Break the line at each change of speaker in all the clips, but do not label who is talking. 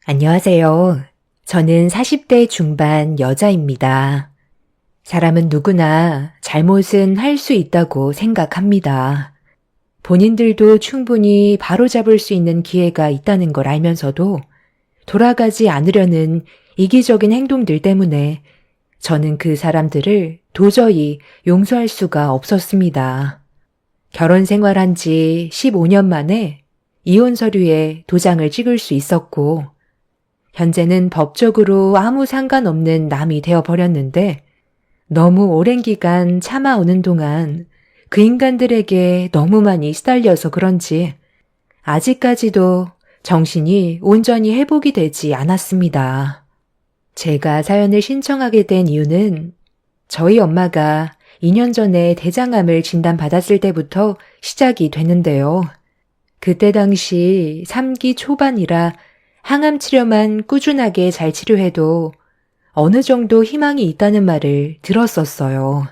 안녕하세요. 저는 40대 중반 여자입니다. 사람은 누구나 잘못은 할 수 있다고 생각합니다. 본인들도 충분히 바로잡을 수 있는 기회가 있다는 걸 알면서도 돌아가지 않으려는 이기적인 행동들 때문에 저는 그 사람들을 도저히 용서할 수가 없었습니다. 결혼 생활한 지 15년 만에 이혼 서류에 도장을 찍을 수 있었고, 현재는 법적으로 아무 상관없는 남이 되어버렸는데 너무 오랜 기간 참아오는 동안 그 인간들에게 너무 많이 시달려서 그런지 아직까지도 정신이 온전히 회복이 되지 않았습니다. 제가 사연을 신청하게 된 이유는 저희 엄마가 2년 전에 대장암을 진단받았을 때부터 시작이 됐는데요. 그때 당시 3기 초반이라 항암 치료만 꾸준하게 잘 치료해도 어느 정도 희망이 있다는 말을 들었었어요.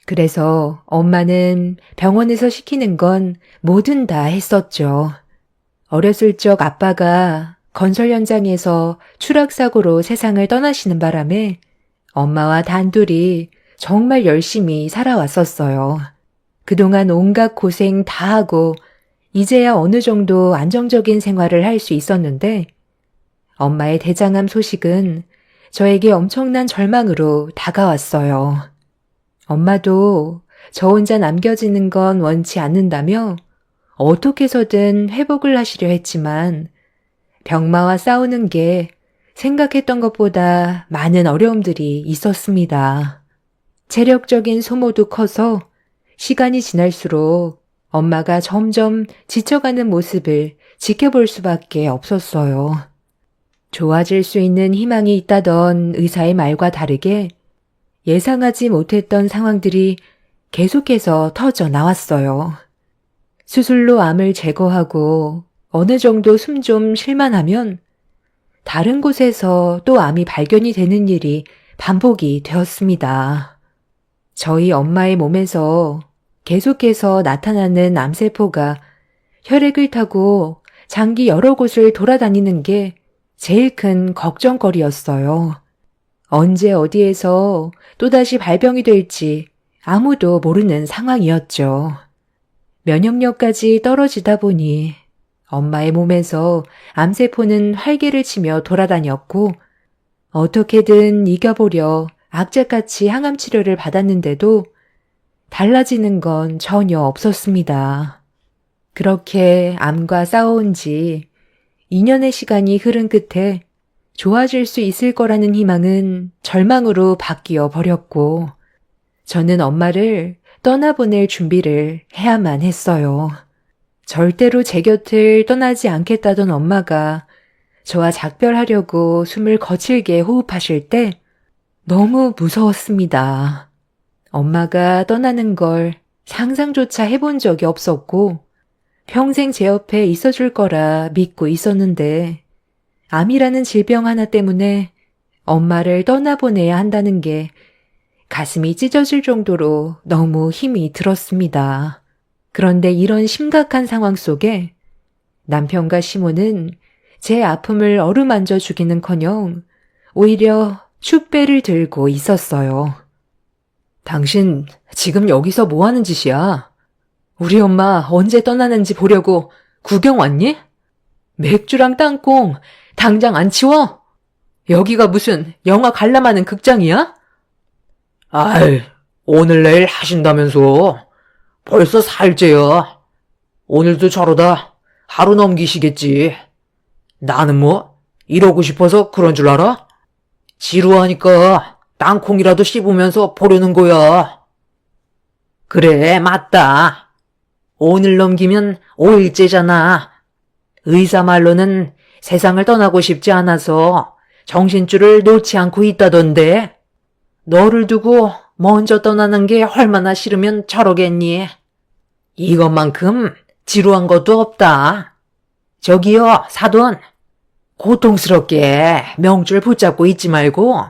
그래서 엄마는 병원에서 시키는 건 뭐든 다 했었죠. 어렸을 적 아빠가 건설 현장에서 추락사고로 세상을 떠나시는 바람에 엄마와 단둘이 정말 열심히 살아왔었어요. 그동안 온갖 고생 다 하고 이제야 어느 정도 안정적인 생활을 할 수 있었는데 엄마의 대장암 소식은 저에게 엄청난 절망으로 다가왔어요. 엄마도 저 혼자 남겨지는 건 원치 않는다며 어떻게 해서든 회복을 하시려 했지만 병마와 싸우는 게 생각했던 것보다 많은 어려움들이 있었습니다. 체력적인 소모도 커서 시간이 지날수록 엄마가 점점 지쳐가는 모습을 지켜볼 수밖에 없었어요. 좋아질 수 있는 희망이 있다던 의사의 말과 다르게 예상하지 못했던 상황들이 계속해서 터져 나왔어요. 수술로 암을 제거하고 어느 정도 숨 좀 쉴만하면 다른 곳에서 또 암이 발견이 되는 일이 반복이 되었습니다. 저희 엄마의 몸에서 계속해서 나타나는 암세포가 혈액을 타고 장기 여러 곳을 돌아다니는 게 제일 큰 걱정거리였어요. 언제 어디에서 또다시 발병이 될지 아무도 모르는 상황이었죠. 면역력까지 떨어지다 보니 엄마의 몸에서 암세포는 활개를 치며 돌아다녔고 어떻게든 이겨보려 악착같이 항암 치료를 받았는데도 달라지는 건 전혀 없었습니다. 그렇게 암과 싸워온 지 2년의 시간이 흐른 끝에 좋아질 수 있을 거라는 희망은 절망으로 바뀌어 버렸고 저는 엄마를 떠나보낼 준비를 해야만 했어요. 절대로 제 곁을 떠나지 않겠다던 엄마가 저와 작별하려고 숨을 거칠게 호흡하실 때 너무 무서웠습니다. 엄마가 떠나는 걸 상상조차 해본 적이 없었고 평생 제 옆에 있어줄 거라 믿고 있었는데 암이라는 질병 하나 때문에 엄마를 떠나보내야 한다는 게 가슴이 찢어질 정도로 너무 힘이 들었습니다. 그런데 이런 심각한 상황 속에 남편과 시모는 제 아픔을 어루만져 주기는커녕 오히려 축배를 들고 있었어요. 당신 지금 여기서 뭐 하는 짓이야? 우리 엄마 언제 떠나는지 보려고 구경 왔니? 맥주랑 땅콩 당장 안 치워? 여기가 무슨 영화 관람하는 극장이야?
아이, 오늘 내일 하신다면서. 벌써 사흘째야. 오늘도 저러다 하루 넘기시겠지. 나는 뭐 이러고 싶어서 그런 줄 알아? 지루하니까 땅콩이라도 씹으면서 보려는 거야. 그래, 맞다. 오늘 넘기면 5일째잖아. 의사 말로는 세상을 떠나고 싶지 않아서 정신줄을 놓지 않고 있다던데. 너를 두고 먼저 떠나는 게 얼마나 싫으면 저러겠니? 이것만큼 지루한 것도 없다. 저기요, 사돈. 고통스럽게 명줄 붙잡고 있지 말고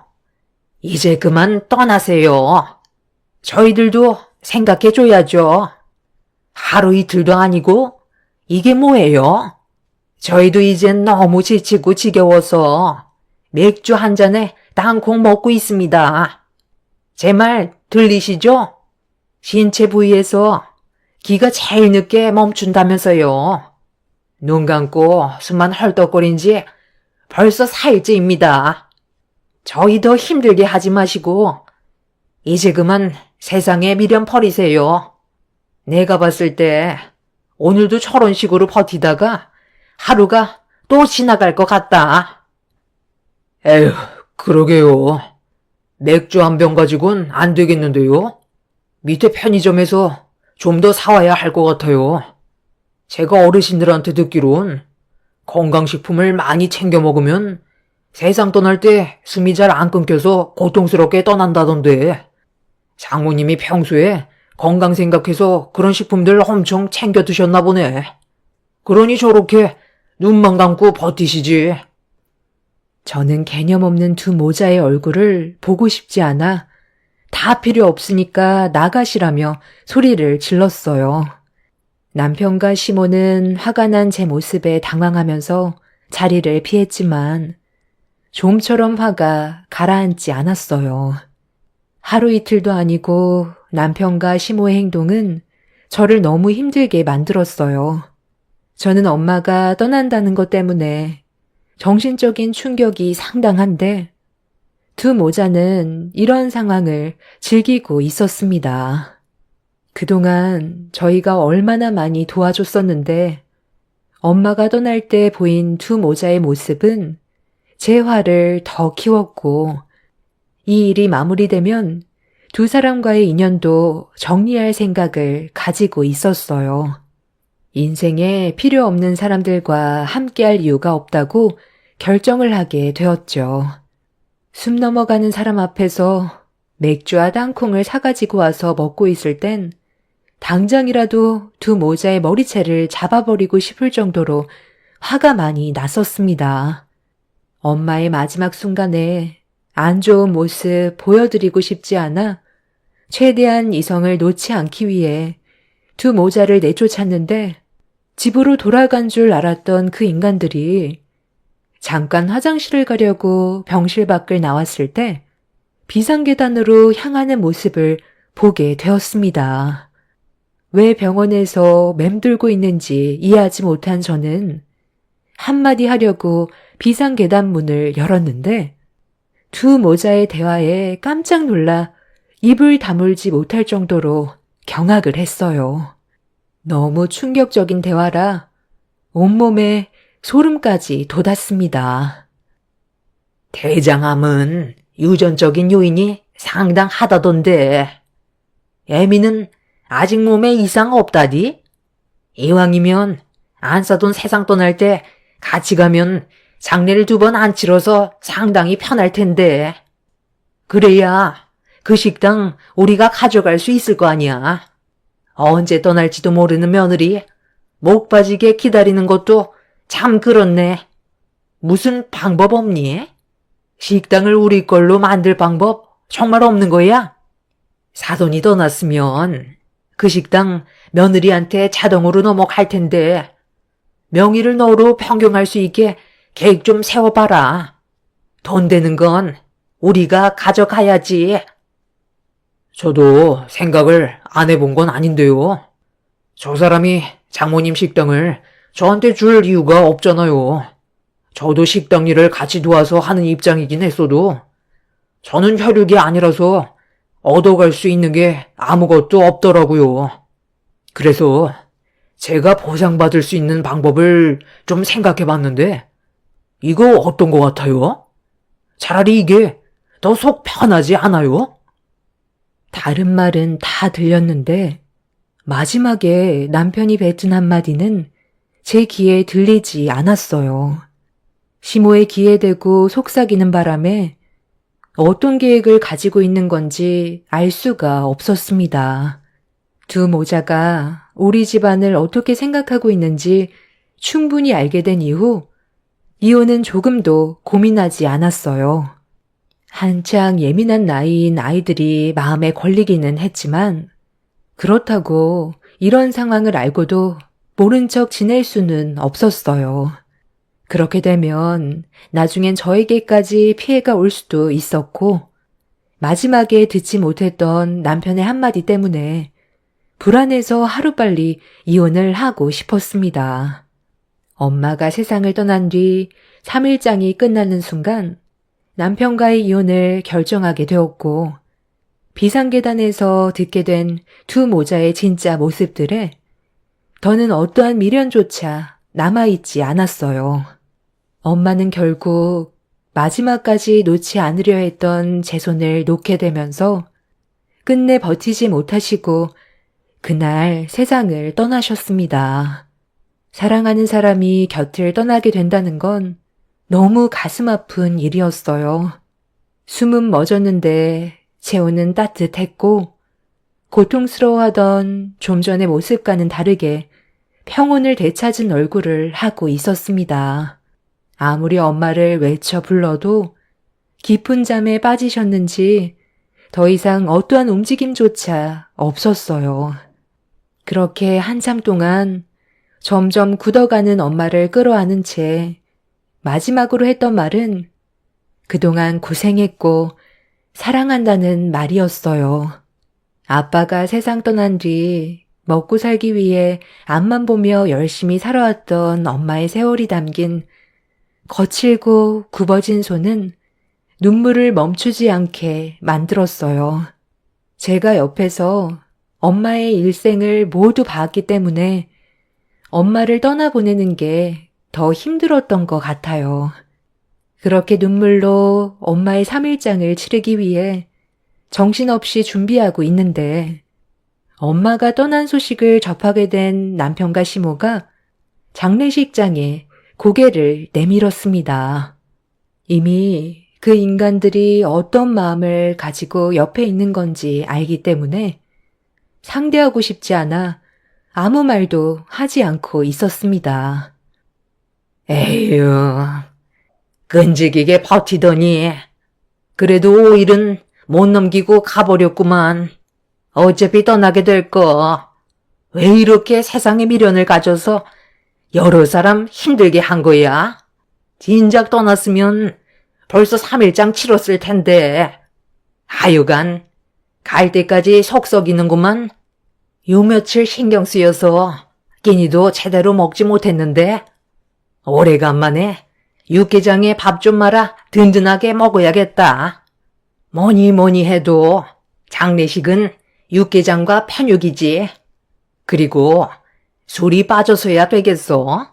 이제 그만 떠나세요. 저희들도 생각해줘야죠. 하루 이틀도 아니고 이게 뭐예요? 저희도 이젠 너무 지치고 지겨워서 맥주 한 잔에 땅콩 먹고 있습니다. 제 말 들리시죠? 신체 부위에서 기가 제일 늦게 멈춘다면서요. 눈 감고 숨만 헐떡거린 지 벌써 4일째입니다. 저희 더 힘들게 하지 마시고 이제 그만 세상에 미련 버리세요. 내가 봤을 때 오늘도 저런 식으로 버티다가 하루가 또 지나갈 것 같다. 에휴, 그러게요. 맥주 한 병 가지고는 안 되겠는데요. 밑에 편의점에서 좀 더 사와야 할 것 같아요. 제가 어르신들한테 듣기론 건강식품을 많이 챙겨 먹으면 세상 떠날 때 숨이 잘 안 끊겨서 고통스럽게 떠난다던데, 장모님이 평소에 건강 생각해서 그런 식품들 엄청 챙겨 드셨나 보네. 그러니 저렇게 눈만 감고 버티시지.
저는 개념 없는 두 모자의 얼굴을 보고 싶지 않아 다 필요 없으니까 나가시라며 소리를 질렀어요. 남편과 시모는 화가 난 제 모습에 당황하면서 자리를 피했지만 좀처럼 화가 가라앉지 않았어요. 하루 이틀도 아니고 남편과 시모의 행동은 저를 너무 힘들게 만들었어요. 저는 엄마가 떠난다는 것 때문에 정신적인 충격이 상당한데 두 모자는 이런 상황을 즐기고 있었습니다. 그동안 저희가 얼마나 많이 도와줬었는데 엄마가 떠날 때 보인 두 모자의 모습은 제 화를 더 키웠고 이 일이 마무리되면 두 사람과의 인연도 정리할 생각을 가지고 있었어요. 인생에 필요 없는 사람들과 함께할 이유가 없다고 결정을 하게 되었죠. 숨 넘어가는 사람 앞에서 맥주와 땅콩을 사가지고 와서 먹고 있을 땐 당장이라도 두 모자의 머리채를 잡아버리고 싶을 정도로 화가 많이 났었습니다. 엄마의 마지막 순간에 안 좋은 모습 보여드리고 싶지 않아 최대한 이성을 놓지 않기 위해 두 모자를 내쫓았는데 집으로 돌아간 줄 알았던 그 인간들이 잠깐 화장실을 가려고 병실 밖을 나왔을 때 비상계단으로 향하는 모습을 보게 되었습니다. 왜 병원에서 맴돌고 있는지 이해하지 못한 저는 한마디 하려고 비상계단 문을 열었는데 두 모자의 대화에 깜짝 놀라 입을 다물지 못할 정도로 경악을 했어요. 너무 충격적인 대화라 온몸에 소름까지 돋았습니다.
대장암은 유전적인 요인이 상당하다던데, 애미는 아직 몸에 이상 없다디? 이왕이면 안 싸돈 세상 떠날 때 같이 가면 장례를 2번 안 치러서 상당히 편할 텐데. 그래야 그 식당 우리가 가져갈 수 있을 거 아니야. 언제 떠날지도 모르는 며느리 목 빠지게 기다리는 것도 참 그렇네. 무슨 방법 없니? 식당을 우리 걸로 만들 방법 정말 없는 거야? 사돈이 떠났으면 그 식당 며느리한테 자동으로 넘어갈 텐데 명의를 너로 변경할 수 있게 계획 좀 세워봐라. 돈 되는 건 우리가 가져가야지. 저도 생각을 안 해본 건 아닌데요. 저 사람이 장모님 식당을 저한테 줄 이유가 없잖아요. 저도 식당 일을 같이 도와서 하는 입장이긴 했어도 저는 혈육이 아니라서 얻어갈 수 있는 게 아무것도 없더라고요. 그래서 제가 보상받을 수 있는 방법을 좀 생각해봤는데 이거 어떤 것 같아요? 차라리 이게 더 속 편하지 않아요?
다른 말은 다 들렸는데 마지막에 남편이 뱉은 한마디는 제 귀에 들리지 않았어요. 시모의 귀에 대고 속삭이는 바람에 어떤 계획을 가지고 있는 건지 알 수가 없었습니다. 두 모자가 우리 집안을 어떻게 생각하고 있는지 충분히 알게 된 이후 이혼은 조금도 고민하지 않았어요. 한창 예민한 나이인 아이들이 마음에 걸리기는 했지만 그렇다고 이런 상황을 알고도 모른 척 지낼 수는 없었어요. 그렇게 되면 나중엔 저에게까지 피해가 올 수도 있었고, 마지막에 듣지 못했던 남편의 한마디 때문에 불안해서 하루빨리 이혼을 하고 싶었습니다. 엄마가 세상을 떠난 뒤 3일장이 끝나는 순간 남편과의 이혼을 결정하게 되었고, 비상계단에서 듣게 된 두 모자의 진짜 모습들에 더는 어떠한 미련조차 남아있지 않았어요. 엄마는 결국 마지막까지 놓지 않으려 했던 제 손을 놓게 되면서 끝내 버티지 못하시고 그날 세상을 떠나셨습니다. 사랑하는 사람이 곁을 떠나게 된다는 건 너무 가슴 아픈 일이었어요. 숨은 멎었는데 체온은 따뜻했고 고통스러워하던 좀 전의 모습과는 다르게 평온을 되찾은 얼굴을 하고 있었습니다. 아무리 엄마를 외쳐 불러도 깊은 잠에 빠지셨는지 더 이상 어떠한 움직임조차 없었어요. 그렇게 한참 동안 점점 굳어가는 엄마를 끌어안은 채 마지막으로 했던 말은 그동안 고생했고 사랑한다는 말이었어요. 아빠가 세상 떠난 뒤 먹고 살기 위해 앞만 보며 열심히 살아왔던 엄마의 세월이 담긴 거칠고 굽어진 손은 눈물을 멈추지 않게 만들었어요. 제가 옆에서 엄마의 일생을 모두 봤기 때문에 엄마를 떠나보내는 게 더 힘들었던 것 같아요. 그렇게 눈물로 엄마의 3일장을 치르기 위해 정신없이 준비하고 있는데 엄마가 떠난 소식을 접하게 된 남편과 시모가 장례식장에 고개를 내밀었습니다. 이미 그 인간들이 어떤 마음을 가지고 옆에 있는 건지 알기 때문에 상대하고 싶지 않아 아무 말도 하지 않고 있었습니다.
에휴, 끈질기게 버티더니 그래도 5일은 못 넘기고 가버렸구만. 어차피 떠나게 될 거. 왜 이렇게 세상에 미련을 가져서 여러 사람 힘들게 한 거야? 진작 떠났으면 벌써 3일장 치렀을 텐데. 하여간 갈 때까지 속 썩이는구만. 요 며칠 신경 쓰여서 끼니도 제대로 먹지 못했는데 오래간만에 육개장에 밥 좀 말아 든든하게 먹어야겠다. 뭐니 해도 장례식은 육개장과 편육이지. 그리고 술이 빠져서야 되겠어.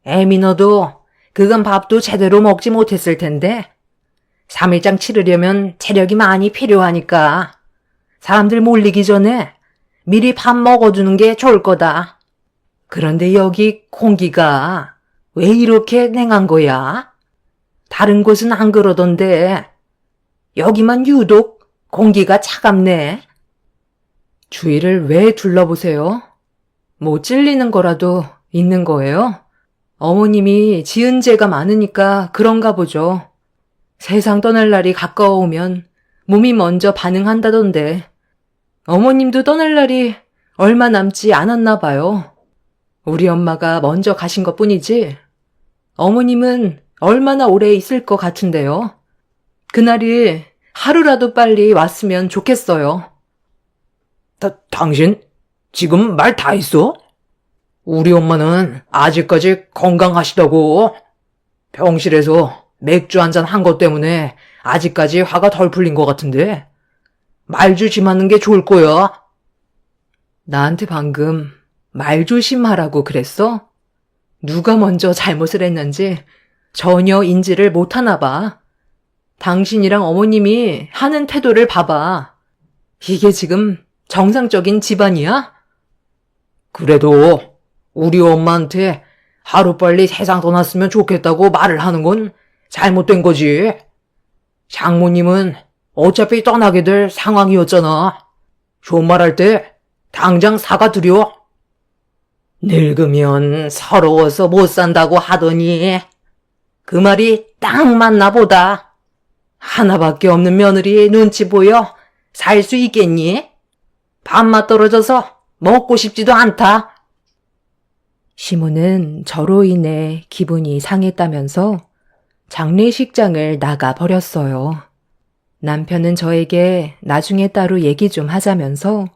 애미 너도 그건 밥도 제대로 먹지 못했을 텐데 3일장 치르려면 체력이 많이 필요하니까 사람들 몰리기 전에 미리 밥 먹어두는 게 좋을 거다. 그런데 여기 공기가 왜 이렇게 냉한 거야? 다른 곳은 안 그러던데 여기만 유독 공기가 차갑네.
주위를 왜 둘러보세요? 뭐 찔리는 거라도 있는 거예요? 어머님이 지은 죄가 많으니까 그런가 보죠. 세상 떠날 날이 가까워오면 몸이 먼저 반응한다던데 어머님도 떠날 날이 얼마 남지 않았나 봐요. 우리 엄마가 먼저 가신 것뿐이지 어머님은 얼마나 오래 있을 것 같은데요. 그날이 하루라도 빨리 왔으면 좋겠어요.
당신 지금 말 다 했어? 우리 엄마는 아직까지 건강하시다고. 병실에서 맥주 한잔 한 것 때문에 아직까지 화가 덜 풀린 것 같은데 말 조심하는 게 좋을 거야.
나한테 방금 말 조심하라고 그랬어? 누가 먼저 잘못을 했는지 전혀 인지를 못하나 봐. 당신이랑 어머님이 하는 태도를 봐봐. 이게 지금 정상적인 집안이야?
그래도 우리 엄마한테 하루빨리 세상 떠났으면 좋겠다고 말을 하는 건 잘못된 거지. 장모님은 어차피 떠나게 될 상황이었잖아. 좋은 말 할 때 당장 사과드려. 늙으면 서러워서 못 산다고 하더니 그 말이 딱 맞나 보다. 하나밖에 없는 며느리 눈치 보여 살 수 있겠니? 밥맛 떨어져서 먹고 싶지도 않다.
시모는 저로 인해 기분이 상했다면서 장례식장을 나가 버렸어요. 남편은 저에게 나중에 따로 얘기 좀 하자면서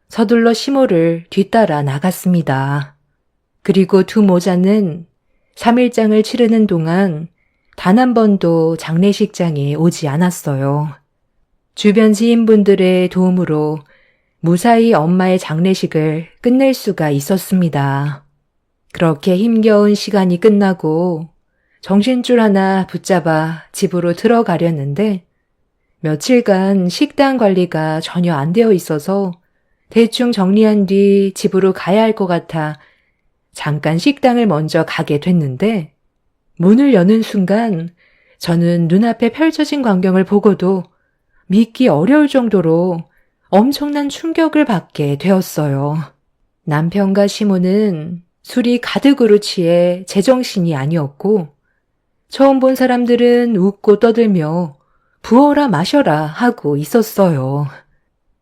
서둘러 시모를 뒤따라 나갔습니다. 그리고 두 모자는 3일장을 치르는 동안 단 한 번도 장례식장에 오지 않았어요. 주변 지인분들의 도움으로 무사히 엄마의 장례식을 끝낼 수가 있었습니다. 그렇게 힘겨운 시간이 끝나고 정신줄 하나 붙잡아 집으로 들어가려는데 며칠간 식당 관리가 전혀 안 되어 있어서 대충 정리한 뒤 집으로 가야 할 것 같아 잠깐 식당을 먼저 가게 됐는데 문을 여는 순간 저는 눈앞에 펼쳐진 광경을 보고도 믿기 어려울 정도로 엄청난 충격을 받게 되었어요. 남편과 시모는 술이 가득으로 취해 제정신이 아니었고 처음 본 사람들은 웃고 떠들며 부어라 마셔라 하고 있었어요.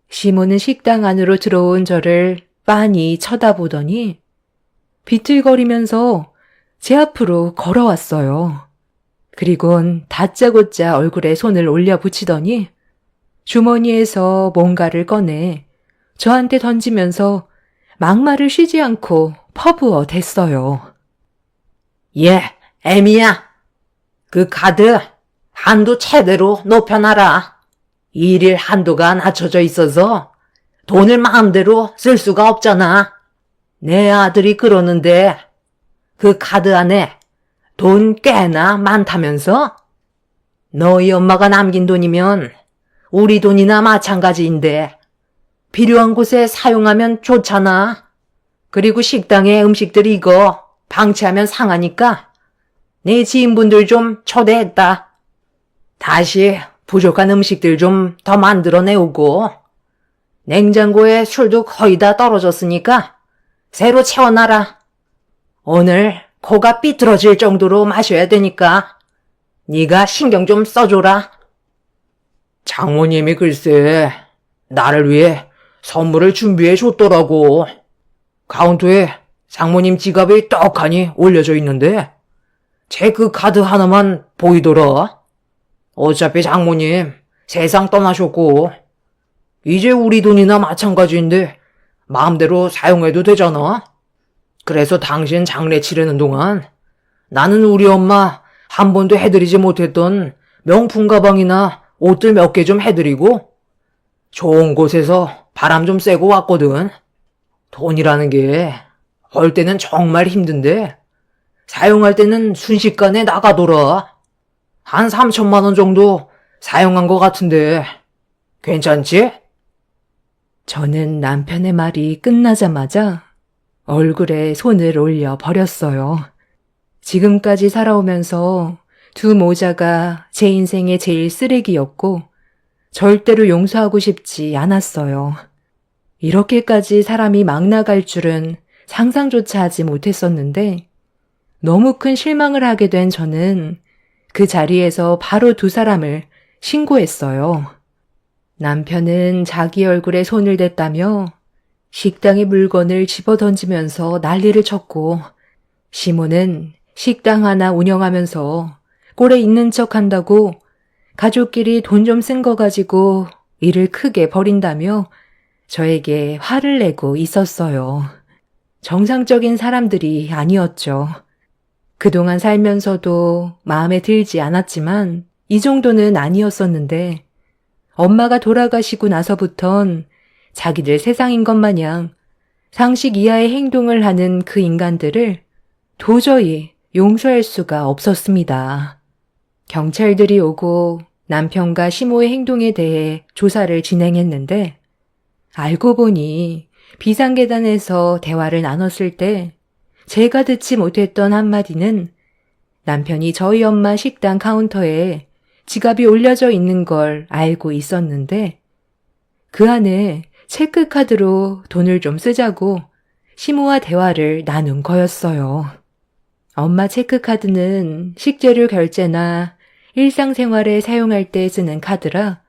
시모는 식당 안으로 들어온 저를 빤히 쳐다보더니 비틀거리면서 제 앞으로 걸어왔어요. 그리곤 다짜고짜 얼굴에 손을 올려 붙이더니 주머니에서 뭔가를 꺼내 저한테 던지면서 막말을 쉬지 않고 퍼부어 댔어요.
예, 애미야. 그 카드 한도 최대로 높여놔라. 일일 한도가 낮춰져 있어서 돈을 마음대로 쓸 수가 없잖아. 내 아들이 그러는데 그 카드 안에 돈 꽤나 많다면서? 너희 엄마가 남긴 돈이면 우리 돈이나 마찬가지인데 필요한 곳에 사용하면 좋잖아. 그리고 식당에 음식들 이거 방치하면 상하니까 내 지인분들 좀 초대했다. 다시 부족한 음식들 좀 더 만들어내오고 냉장고에 술도 거의 다 떨어졌으니까 새로 채워놔라. 오늘 코가 삐뚤어질 정도로 마셔야 되니까 네가 신경 좀 써줘라. 장모님이 글쎄 나를 위해 선물을 준비해 줬더라고. 카운터에 장모님 지갑이 떡하니 올려져 있는데 체크 카드 하나만 보이더라. 어차피 장모님 세상 떠나셨고 이제 우리 돈이나 마찬가지인데 마음대로 사용해도 되잖아. 그래서 당신 장례 치르는 동안 나는 우리 엄마 한 번도 해드리지 못했던 명품 가방이나 옷들 몇 개 좀 해드리고 좋은 곳에서 바람 좀 쐬고 왔거든. 돈이라는 게 벌 때는 정말 힘든데 사용할 때는 순식간에 나가더라. 한 3천만 원 정도 사용한 것 같은데 괜찮지?
저는 남편의 말이 끝나자마자 얼굴에 손을 올려 버렸어요. 지금까지 살아오면서 두 모자가 제 인생의 제일 쓰레기였고 절대로 용서하고 싶지 않았어요. 이렇게까지 사람이 막 나갈 줄은 상상조차 하지 못했었는데 너무 큰 실망을 하게 된 저는 그 자리에서 바로 두 사람을 신고했어요. 남편은 자기 얼굴에 손을 댔다며 식당의 물건을 집어던지면서 난리를 쳤고 시모는 식당 하나 운영하면서 꼴에 있는 척 한다고 가족끼리 돈 좀 쓴 거 가지고 일을 크게 벌인다며 저에게 화를 내고 있었어요. 정상적인 사람들이 아니었죠. 그동안 살면서도 마음에 들지 않았지만 이 정도는 아니었었는데 엄마가 돌아가시고 나서부턴 자기들 세상인 것 마냥 상식 이하의 행동을 하는 그 인간들을 도저히 용서할 수가 없었습니다. 경찰들이 오고 남편과 시모의 행동에 대해 조사를 진행했는데 알고 보니 비상계단에서 대화를 나눴을 때 제가 듣지 못했던 한마디는 남편이 저희 엄마 식당 카운터에 지갑이 올려져 있는 걸 알고 있었는데 그 안에 체크카드로 돈을 좀 쓰자고 시모와 대화를 나눈 거였어요. 엄마 체크카드는 식재료 결제나 일상생활에 사용할 때 쓰는 카드라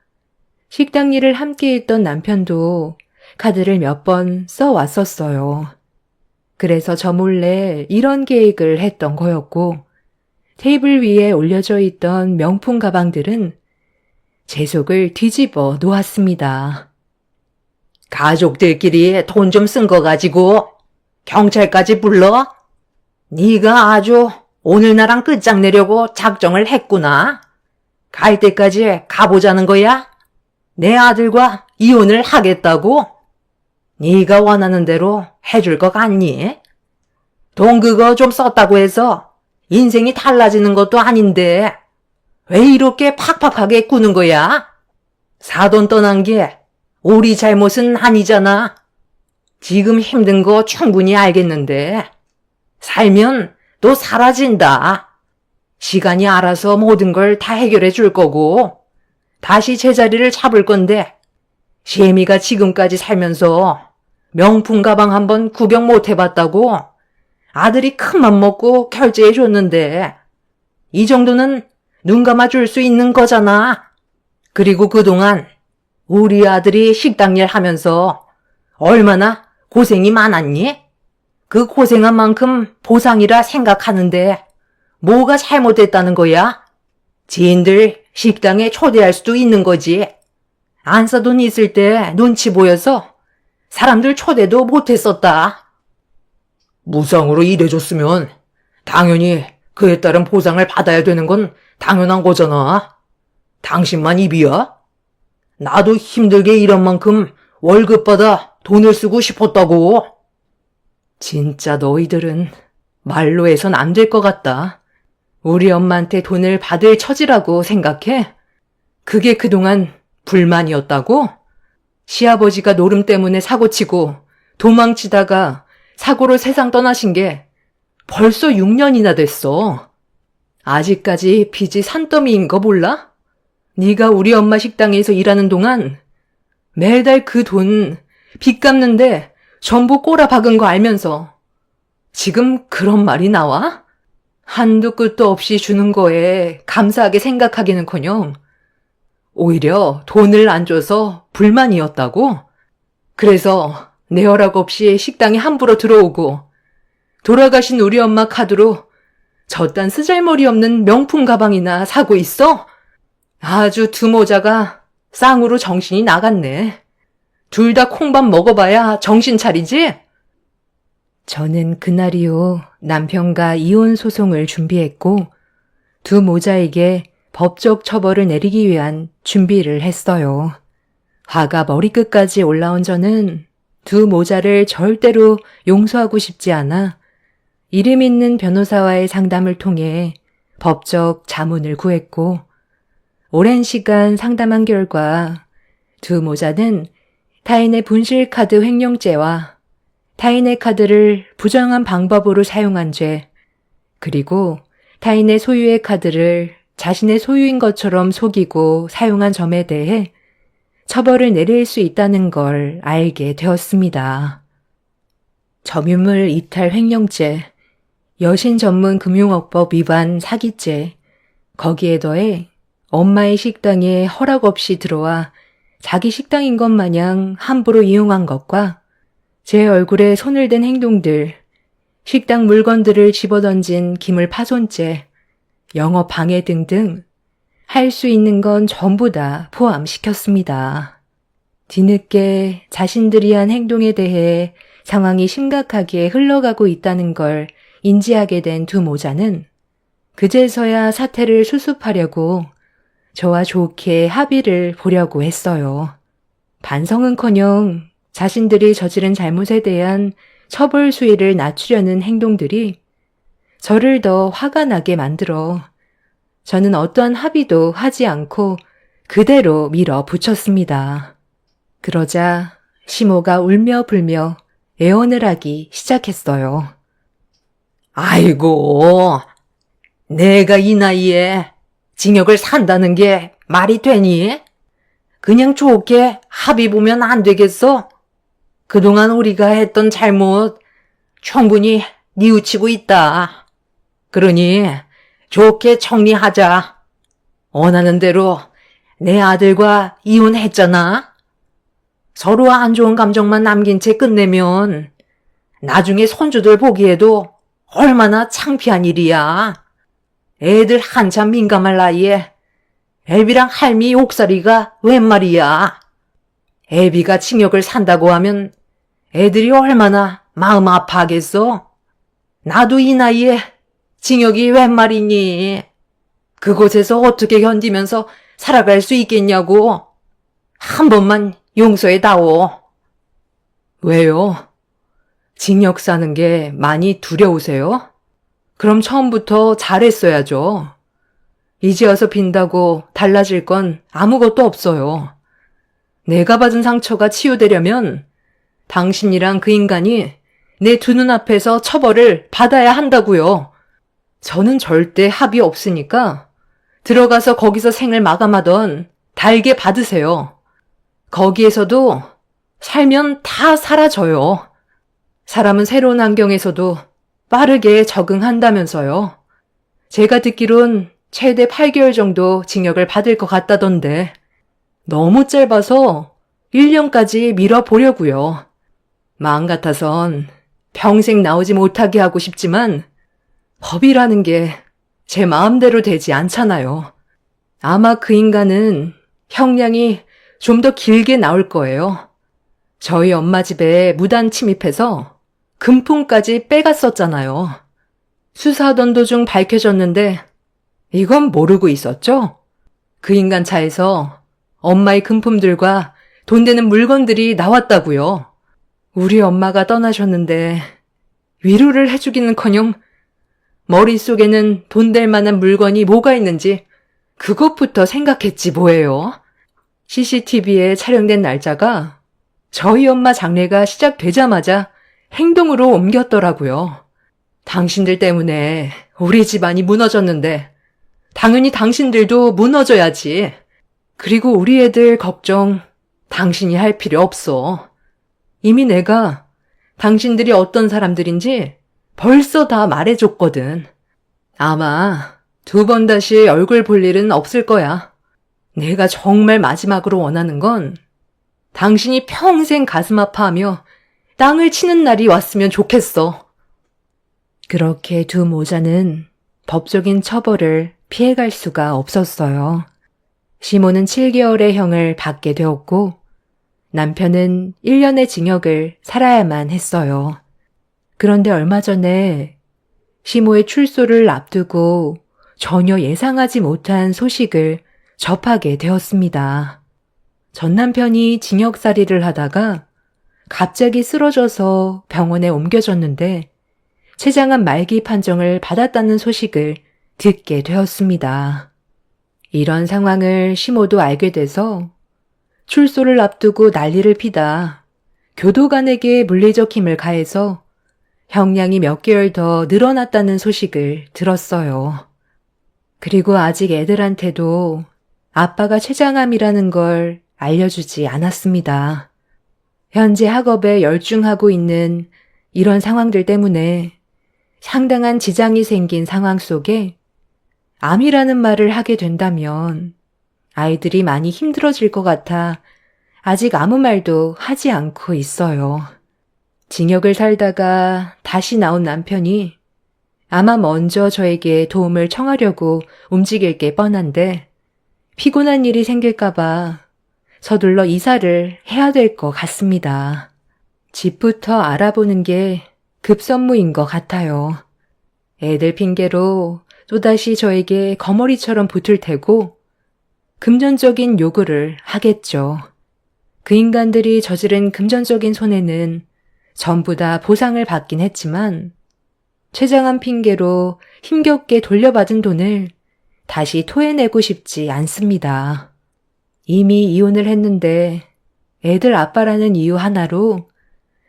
식당 일을 함께 했던 남편도 카드를 몇 번 써왔었어요. 그래서 저 몰래 이런 계획을 했던 거였고, 테이블 위에 올려져 있던 명품 가방들은 제 속을 뒤집어 놓았습니다.
가족들끼리 돈 좀 쓴 거 가지고 경찰까지 불러? 네가 아주 오늘 나랑 끝장내려고 작정을 했구나. 갈 때까지 가보자는 거야? 내 아들과 이혼을 하겠다고? 네가 원하는 대로 해줄 것 같니? 돈 그거 좀 썼다고 해서 인생이 달라지는 것도 아닌데 왜 이렇게 팍팍하게 꾸는 거야? 사돈 떠난 게 우리 잘못은 아니잖아. 지금 힘든 거 충분히 알겠는데 살면 또 사라진다. 시간이 알아서 모든 걸 다 해결해 줄 거고 다시 제자리를 잡을 건데 시애미가 지금까지 살면서 명품 가방 한번 구경 못 해봤다고 아들이 큰맘 먹고 결제해 줬는데 이 정도는 눈 감아줄 수 있는 거잖아. 그리고 그동안 우리 아들이 식당 일 하면서 얼마나 고생이 많았니? 그 고생한 만큼 보상이라 생각하는데 뭐가 잘못됐다는 거야? 지인들 식당에 초대할 수도 있는 거지. 안 사돈 있을 때 눈치 보여서 사람들 초대도 못했었다. 무상으로 일해줬으면 당연히 그에 따른 보상을 받아야 되는 건 당연한 거잖아. 당신만 입이야? 나도 힘들게 일한 만큼 월급 받아 돈을 쓰고 싶었다고.
진짜 너희들은 말로 해선 안 될 것 같다. 우리 엄마한테 돈을 받을 처지라고 생각해? 그게 그동안 불만이었다고? 시아버지가 노름 때문에 사고치고 도망치다가 사고로 세상 떠나신 게 벌써 6년이나 됐어. 아직까지 빚이 산더미인 거 몰라? 네가 우리 엄마 식당에서 일하는 동안 매달 그 돈 빚 갚는데 전부 꼬라 박은 거 알면서 지금 그런 말이 나와? 한도 끝도 없이 주는 거에 감사하게 생각하기는커녕 오히려 돈을 안 줘서 불만이었다고? 그래서 내 허락 없이 식당에 함부로 들어오고 돌아가신 우리 엄마 카드로 저딴 쓰잘머리 없는 명품 가방이나 사고 있어? 아주 두 모자가 쌍으로 정신이 나갔네. 둘 다 콩밥 먹어봐야 정신 차리지? 저는 그날 이후 남편과 이혼 소송을 준비했고 두 모자에게 법적 처벌을 내리기 위한 준비를 했어요. 화가 머리끝까지 올라온 저는 두 모자를 절대로 용서하고 싶지 않아 이름 있는 변호사와의 상담을 통해 법적 자문을 구했고 오랜 시간 상담한 결과 두 모자는 타인의 분실카드 횡령죄와 타인의 카드를 부정한 방법으로 사용한 죄, 그리고 타인의 소유의 카드를 자신의 소유인 것처럼 속이고 사용한 점에 대해 처벌을 내릴 수 있다는 걸 알게 되었습니다. 점유물 이탈 횡령죄, 여신 전문 금융업법 위반 사기죄, 거기에 더해 엄마의 식당에 허락 없이 들어와 자기 식당인 것 마냥 함부로 이용한 것과 제 얼굴에 손을 댄 행동들, 식당 물건들을 집어던진 기물 파손죄, 영업 방해 등등 할 수 있는 건 전부 다 포함시켰습니다. 뒤늦게 자신들이 한 행동에 대해 상황이 심각하게 흘러가고 있다는 걸 인지하게 된 두 모자는 그제서야 사태를 수습하려고 저와 좋게 합의를 보려고 했어요. 반성은커녕 자신들이 저지른 잘못에 대한 처벌 수위를 낮추려는 행동들이 저를 더 화가 나게 만들어 저는 어떠한 합의도 하지 않고 그대로 밀어붙였습니다. 그러자 시모가 울며 불며 애원을 하기 시작했어요.
아이고, 내가 이 나이에 징역을 산다는 게 말이 되니? 그냥 좋게 합의 보면 안 되겠어? 그동안 우리가 했던 잘못 충분히 뉘우치고 있다. 그러니 좋게 정리하자. 원하는 대로 내 아들과 이혼했잖아. 서로 안 좋은 감정만 남긴 채 끝내면 나중에 손주들 보기에도 얼마나 창피한 일이야. 애들 한참 민감할 나이에 애비랑 할미 욕설이가 웬 말이야. 애비가 징역을 산다고 하면 애들이 얼마나 마음 아파하겠어. 나도 이 나이에 징역이 웬 말이니. 그곳에서 어떻게 견디면서 살아갈 수 있겠냐고. 한 번만 용서해다오.
왜요? 징역 사는 게 많이 두려우세요? 그럼 처음부터 잘했어야죠. 이제 와서 빈다고 달라질 건 아무것도 없어요. 내가 받은 상처가 치유되려면 당신이랑 그 인간이 내 두 눈앞에서 처벌을 받아야 한다고요. 저는 절대 합의 없으니까 들어가서 거기서 생을 마감하던 달게 받으세요. 거기에서도 살면 다 사라져요. 사람은 새로운 환경에서도 빠르게 적응한다면서요. 제가 듣기론 최대 8개월 정도 징역을 받을 것 같다던데 너무 짧아서 1년까지 미뤄보려고요. 마음 같아선 평생 나오지 못하게 하고 싶지만 법이라는 게 제 마음대로 되지 않잖아요. 아마 그 인간은 형량이 좀 더 길게 나올 거예요. 저희 엄마 집에 무단 침입해서 금품까지 빼갔었잖아요. 수사하던 도중 밝혀졌는데 이건 모르고 있었죠? 그 인간 차에서 엄마의 금품들과 돈 되는 물건들이 나왔다고요. 우리 엄마가 떠나셨는데 위로를 해주기는커녕 머릿속에는 돈 될 만한 물건이 뭐가 있는지 그것부터 생각했지 뭐예요. CCTV에 촬영된 날짜가 저희 엄마 장례가 시작되자마자 행동으로 옮겼더라고요. 당신들 때문에 우리 집안이 무너졌는데 당연히 당신들도 무너져야지. 그리고 우리 애들 걱정 당신이 할 필요 없어. 이미 내가 당신들이 어떤 사람들인지 벌써 다 말해줬거든. 아마 2번 다시 얼굴 볼 일은 없을 거야. 내가 정말 마지막으로 원하는 건 당신이 평생 가슴 아파하며 땅을 치는 날이 왔으면 좋겠어. 그렇게 두 모자는 법적인 처벌을 피해갈 수가 없었어요. 시모는 7개월의 형을 받게 되었고 남편은 1년의 징역을 살아야만 했어요. 그런데 얼마 전에 시모의 출소를 앞두고 전혀 예상하지 못한 소식을 접하게 되었습니다. 전 남편이 징역살이를 하다가 갑자기 쓰러져서 병원에 옮겨졌는데 췌장암 말기 판정을 받았다는 소식을 듣게 되었습니다. 이런 상황을 시모도 알게 돼서 출소를 앞두고 난리를 피다 교도관에게 물리적 힘을 가해서 형량이 몇 개월 더 늘어났다는 소식을 들었어요. 그리고 아직 애들한테도 아빠가 췌장암이라는 걸 알려주지 않았습니다. 현재 학업에 열중하고 있는 이런 상황들 때문에 상당한 지장이 생긴 상황 속에 암이라는 말을 하게 된다면 아이들이 많이 힘들어질 것 같아 아직 아무 말도 하지 않고 있어요. 징역을 살다가 다시 나온 남편이 아마 먼저 저에게 도움을 청하려고 움직일 게 뻔한데 피곤한 일이 생길까봐 서둘러 이사를 해야 될 것 같습니다. 집부터 알아보는 게 급선무인 것 같아요. 애들 핑계로 또다시 저에게 거머리처럼 붙을 테고 금전적인 요구를 하겠죠. 그 인간들이 저지른 금전적인 손해는 전부 다 보상을 받긴 했지만 췌장암 핑계로 힘겹게 돌려받은 돈을 다시 토해내고 싶지 않습니다. 이미 이혼을 했는데 애들 아빠라는 이유 하나로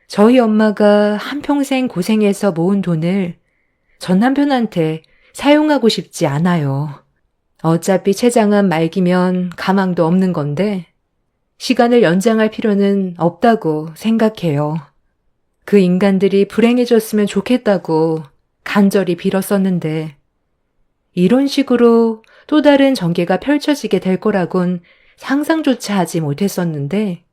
저희 엄마가 한평생 고생해서 모은 돈을 전 남편한테 사용하고 싶지 않아요. 어차피 췌장암 말기면 가망도 없는 건데 시간을 연장할 필요는 없다고 생각해요. 그 인간들이 불행해졌으면 좋겠다고 간절히 빌었었는데 이런 식으로 또 다른 전개가 펼쳐지게 될 거라곤 상상조차 하지 못했었는데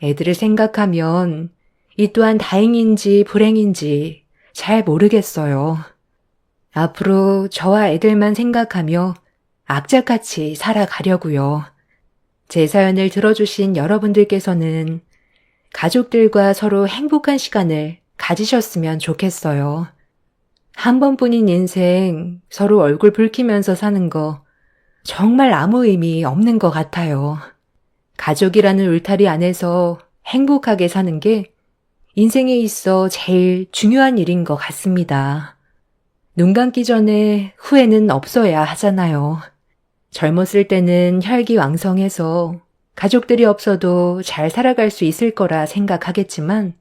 애들을 생각하면 이 또한 다행인지 불행인지 잘 모르겠어요. 앞으로 저와 애들만 생각하며 악착같이 살아가려고요. 제 사연을 들어주신 여러분들께서는 가족들과 서로 행복한 시간을 가지셨으면 좋겠어요. 한 번뿐인 인생 서로 얼굴 붉히면서 사는 거 정말 아무 의미 없는 것 같아요. 가족이라는 울타리 안에서 행복하게 사는 게 인생에 있어 제일 중요한 일인 것 같습니다. 눈 감기 전에 후회는 없어야 하잖아요. 젊었을 때는 혈기왕성해서 가족들이 없어도 잘 살아갈 수 있을 거라 생각하겠지만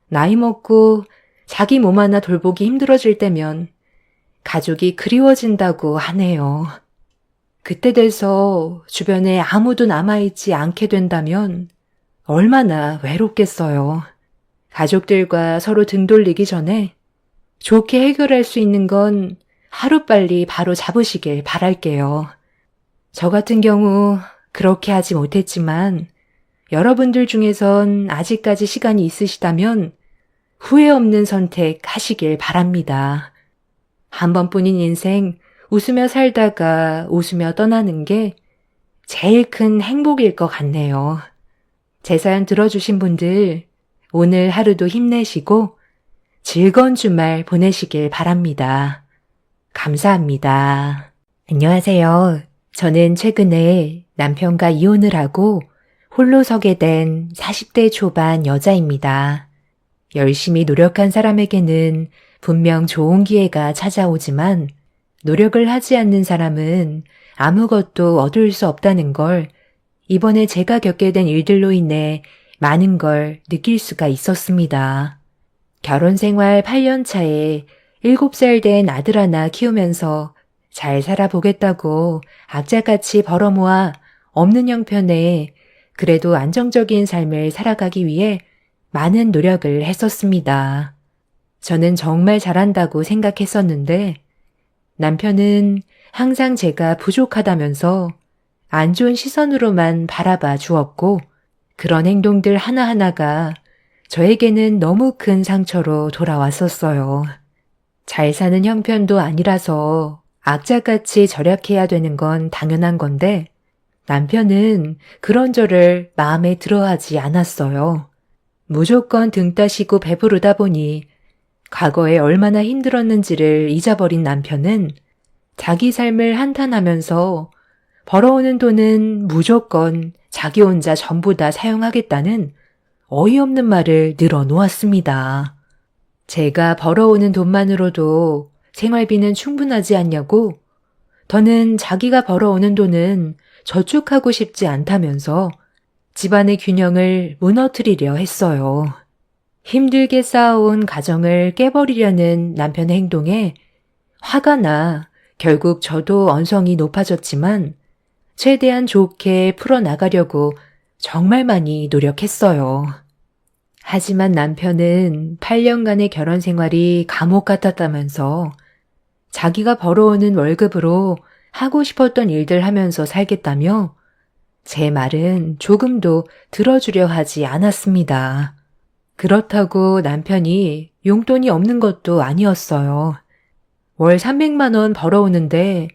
나이 먹고 자기 몸 하나 돌보기 힘들어질 때면 가족이 그리워진다고 하네요. 그때 돼서 주변에 아무도 남아있지 않게 된다면 얼마나 외롭겠어요. 가족들과 서로 등 돌리기 전에 좋게 해결할 수 있는 건 하루빨리 바로 잡으시길 바랄게요. 저 같은 경우 그렇게 하지 못했지만 여러분들 중에선 아직까지 시간이 있으시다면 후회 없는 선택 하시길 바랍니다. 한 번뿐인 인생 웃으며 살다가 웃으며 떠나는 게 제일 큰 행복일 것 같네요. 제 사연 들어주신 분들 오늘 하루도 힘내시고 즐거운 주말 보내시길 바랍니다. 감사합니다. 안녕하세요. 저는 최근에 남편과 이혼을 하고 홀로 서게 된 40대 초반 여자입니다. 열심히 노력한 사람에게는 분명 좋은 기회가 찾아오지만 노력을 하지 않는 사람은 아무것도 얻을 수 없다는 걸 이번에 제가 겪게 된 일들로 인해 많은 걸 느낄 수가 있었습니다. 결혼 생활 8년 차에 7살 된 아들 하나 키우면서 잘 살아보겠다고 악착같이 벌어모아 없는 형편에 그래도 안정적인 삶을 살아가기 위해 많은 노력을 했었습니다. 저는 정말 잘한다고 생각했었는데 남편은 항상 제가 부족하다면서 안 좋은 시선으로만 바라봐 주었고 그런 행동들 하나하나가 저에게는 너무 큰 상처로 돌아왔었어요. 잘 사는 형편도 아니라서 악착같이 절약해야 되는 건 당연한 건데 남편은 그런 저를 마음에 들어하지 않았어요. 무조건 등 따시고 배부르다 보니 과거에 얼마나 힘들었는지를 잊어버린 남편은 자기 삶을 한탄하면서 벌어오는 돈은 무조건 자기 혼자 전부 다 사용하겠다는 어이없는 말을 늘어놓았습니다. 제가 벌어오는 돈만으로도 생활비는 충분하지 않냐고 더는 자기가 벌어오는 돈은 저축하고 싶지 않다면서 집안의 균형을 무너뜨리려 했어요. 힘들게 쌓아온 가정을 깨버리려는 남편의 행동에 화가 나 결국 저도 언성이 높아졌지만 최대한 좋게 풀어나가려고 정말 많이 노력했어요. 하지만 남편은 8년간의 결혼 생활이 감옥 같았다면서 자기가 벌어오는 월급으로 하고 싶었던 일들 하면서 살겠다며 제 말은 조금도 들어주려 하지 않았습니다. 그렇다고 남편이 용돈이 없는 것도 아니었어요. 월 300만 원 벌어오는데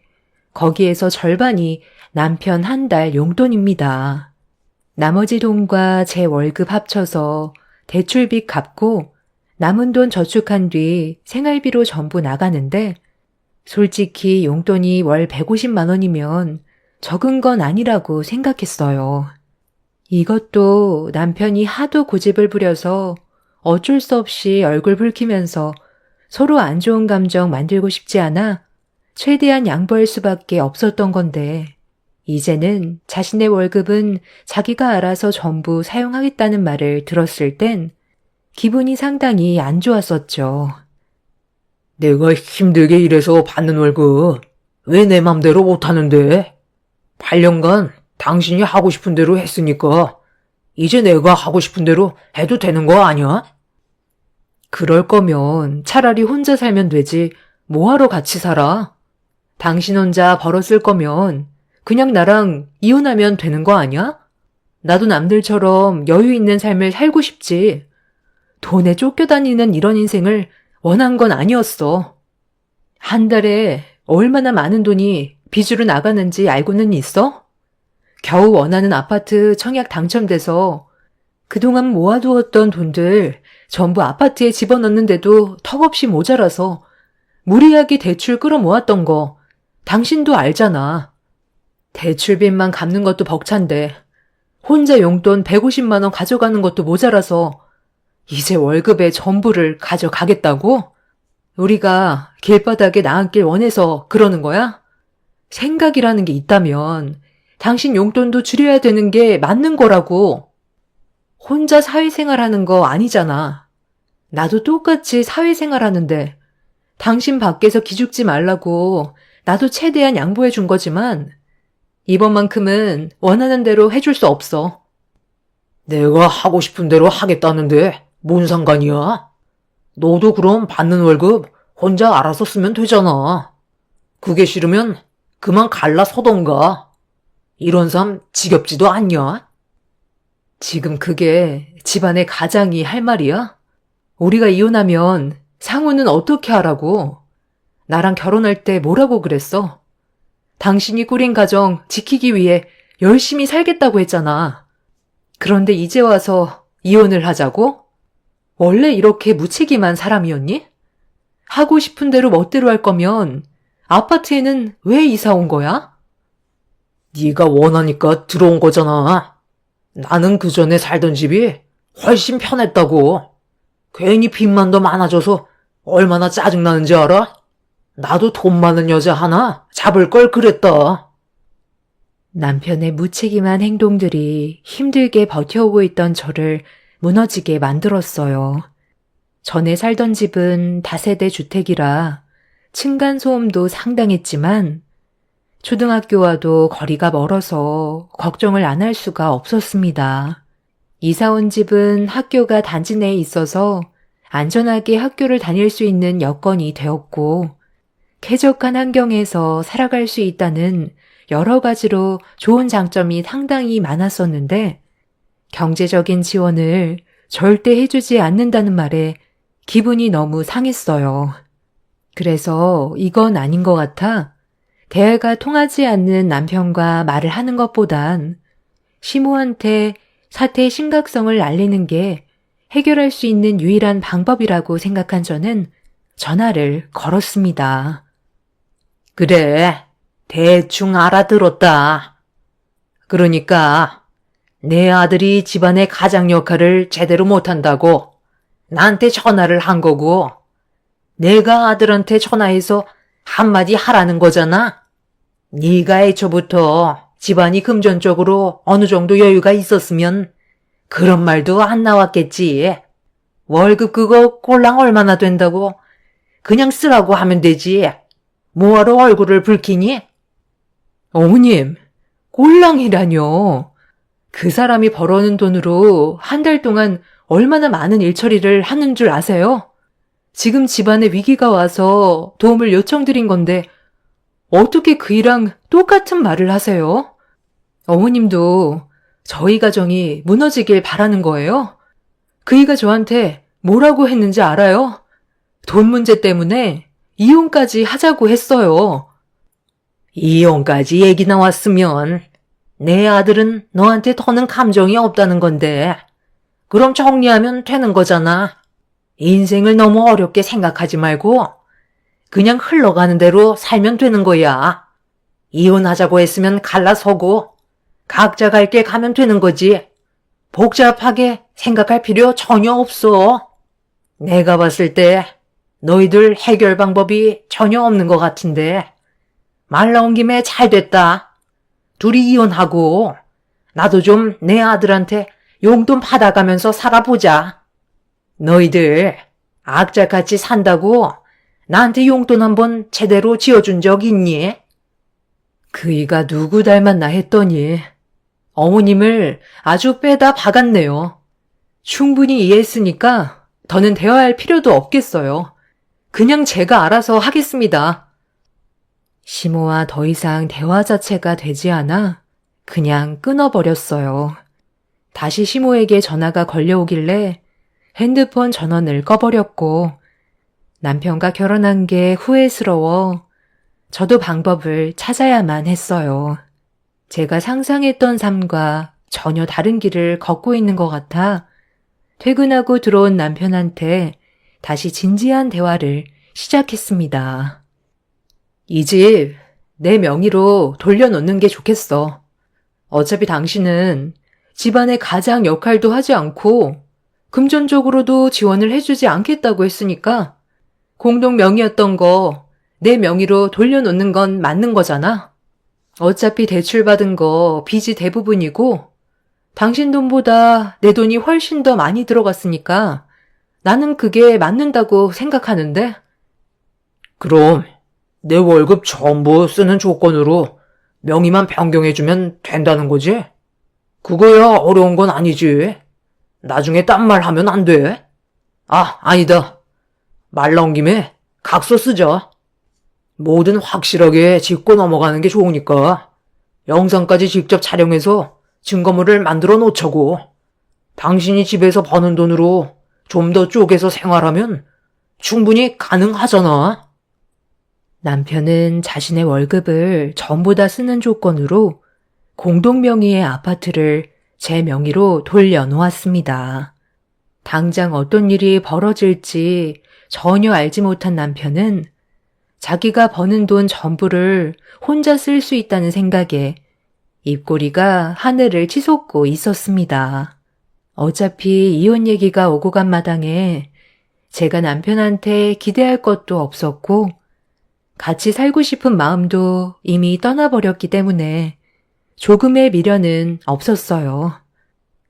거기에서 절반이 남편 한 달 용돈입니다. 나머지 돈과 제 월급 합쳐서 대출빚 갚고 남은 돈 저축한 뒤 생활비로 전부 나가는데 솔직히 용돈이 월 150만 원이면 적은 건 아니라고 생각했어요. 이것도 남편이 하도 고집을 부려서 어쩔 수 없이 얼굴 붉히면서 서로 안 좋은 감정 만들고 싶지 않아 최대한 양보할 수밖에 없었던 건데 이제는 자신의 월급은 자기가 알아서 전부 사용하겠다는 말을 들었을 땐 기분이 상당히 안 좋았었죠.
내가 힘들게 일해서 받는 월급 왜 내 맘대로 못하는데? 8년간 당신이 하고 싶은 대로 했으니까 이제 내가 하고 싶은 대로 해도 되는 거 아니야?
그럴 거면 차라리 혼자 살면 되지 뭐하러 같이 살아? 당신 혼자 벌었을 거면 그냥 나랑 이혼하면 되는 거 아니야? 나도 남들처럼 여유 있는 삶을 살고 싶지. 돈에 쫓겨다니는 이런 인생을 원한 건 아니었어. 한 달에 얼마나 많은 돈이 빚으로 나가는지 알고는 있어? 겨우 원하는 아파트 청약 당첨돼서 그동안 모아두었던 돈들 전부 아파트에 집어넣는데도 턱없이 모자라서 무리하게 대출 끌어모았던 거 당신도 알잖아. 대출빚만 갚는 것도 벅찬데 혼자 용돈 150만 원 가져가는 것도 모자라서 이제 월급의 전부를 가져가겠다고? 우리가 길바닥에 나앉길 원해서 그러는 거야? 생각이라는 게 있다면 당신 용돈도 줄여야 되는 게 맞는 거라고. 혼자 사회생활하는 거 아니잖아. 나도 똑같이 사회생활하는데 당신 밖에서 기죽지 말라고 나도 최대한 양보해 준 거지만 이번만큼은 원하는 대로 해줄 수 없어.
내가 하고 싶은 대로 하겠다는데 뭔 상관이야? 너도 그럼 받는 월급 혼자 알아서 쓰면 되잖아. 그게 싫으면 그만 갈라서던가. 이런 삶 지겹지도 않냐?
지금 그게 집안의 가장이 할 말이야? 우리가 이혼하면 상우는 어떻게 하라고? 나랑 결혼할 때 뭐라고 그랬어? 당신이 꾸린 가정 지키기 위해 열심히 살겠다고 했잖아. 그런데 이제 와서 이혼을 하자고? 원래 이렇게 무책임한 사람이었니? 하고 싶은 대로 멋대로 할 거면 아파트에는 왜 이사 온 거야?
네가 원하니까 들어온 거잖아. 나는 그 전에 살던 집이 훨씬 편했다고. 괜히 빚만 더 많아져서 얼마나 짜증나는지 알아? 나도 돈 많은 여자 하나 잡을 걸 그랬다.
남편의 무책임한 행동들이 힘들게 버텨오고 있던 저를 무너지게 만들었어요. 전에 살던 집은 다세대 주택이라 층간소음도 상당했지만 초등학교와도 거리가 멀어서 걱정을 안 할 수가 없었습니다. 이사 온 집은 학교가 단지 내에 있어서 안전하게 학교를 다닐 수 있는 여건이 되었고 쾌적한 환경에서 살아갈 수 있다는 여러 가지로 좋은 장점이 상당히 많았었는데 경제적인 지원을 절대 해주지 않는다는 말에 기분이 너무 상했어요. 그래서 이건 아닌 것 같아 대화가 통하지 않는 남편과 말을 하는 것보단 시모한테 사태의 심각성을 알리는 게 해결할 수 있는 유일한 방법이라고 생각한 저는 전화를 걸었습니다.
그래, 대충 알아들었다. 그러니까 내 아들이 집안의 가장 역할을 제대로 못한다고 나한테 전화를 한 거고 내가 아들한테 전화해서 한마디 하라는 거잖아. 네가 애초부터 집안이 금전적으로 어느 정도 여유가 있었으면 그런 말도 안 나왔겠지. 월급 그거 꼴랑 얼마나 된다고 그냥 쓰라고 하면 되지. 뭐하러 얼굴을 붉히니?
어머님, 꼴랑이라뇨. 그 사람이 벌어오는 돈으로 한 달 동안 얼마나 많은 일처리를 하는 줄 아세요? 지금 집안에 위기가 와서 도움을 요청드린 건데 어떻게 그 일랑 똑같은 말을 하세요? 어머님도 저희 가정이 무너지길 바라는 거예요? 그이가 저한테 뭐라고 했는지 알아요? 돈 문제 때문에 이혼까지 하자고 했어요.
이혼까지 얘기 나왔으면 내 아들은 너한테 더는 감정이 없다는 건데 그럼 정리하면 되는 거잖아. 인생을 너무 어렵게 생각하지 말고 그냥 흘러가는 대로 살면 되는 거야. 이혼하자고 했으면 갈라서고 각자 갈 길 가면 되는 거지. 복잡하게 생각할 필요 전혀 없어. 내가 봤을 때 너희들 해결 방법이 전혀 없는 것 같은데 말 나온 김에 잘 됐다. 둘이 이혼하고 나도 좀 내 아들한테 용돈 받아가면서 살아보자. 너희들 악자같이 산다고 나한테 용돈 한번 제대로 지어준 적 있니?
그이가 누구 닮았나 했더니 어머님을 아주 빼다 박았네요. 충분히 이해했으니까 더는 대화할 필요도 없겠어요. 그냥 제가 알아서 하겠습니다. 시모와 더 이상 대화 자체가 되지 않아 그냥 끊어버렸어요. 다시 시모에게 전화가 걸려오길래 핸드폰 전원을 꺼버렸고 남편과 결혼한 게 후회스러워 저도 방법을 찾아야만 했어요. 제가 상상했던 삶과 전혀 다른 길을 걷고 있는 것 같아 퇴근하고 들어온 남편한테 다시 진지한 대화를 시작했습니다. 이 집 내 명의로 돌려놓는 게 좋겠어. 어차피 당신은 집안의 가장 역할도 하지 않고 금전적으로도 지원을 해주지 않겠다고 했으니까 공동 명의였던 거 내 명의로 돌려놓는 건 맞는 거잖아. 어차피 대출받은 거 빚이 대부분이고 당신 돈보다 내 돈이 훨씬 더 많이 들어갔으니까 나는 그게 맞는다고 생각하는데.
그럼 내 월급 전부 쓰는 조건으로 명의만 변경해주면 된다는 거지? 그거야 어려운 건 아니지. 나중에 딴 말 하면 안 돼. 아니다. 말 나온 김에 각서 쓰자. 뭐든 확실하게 짚고 넘어가는 게 좋으니까 영상까지 직접 촬영해서 증거물을 만들어 놓자고. 당신이 집에서 버는 돈으로 좀 더 쪼개서 생활하면 충분히 가능하잖아.
남편은 자신의 월급을 전부 다 쓰는 조건으로 공동 명의의 아파트를 제 명의로 돌려놓았습니다. 당장 어떤 일이 벌어질지 전혀 알지 못한 남편은 자기가 버는 돈 전부를 혼자 쓸 수 있다는 생각에 입꼬리가 하늘을 치솟고 있었습니다. 어차피 이혼 얘기가 오고 간 마당에 제가 남편한테 기대할 것도 없었고 같이 살고 싶은 마음도 이미 떠나버렸기 때문에 조금의 미련은 없었어요.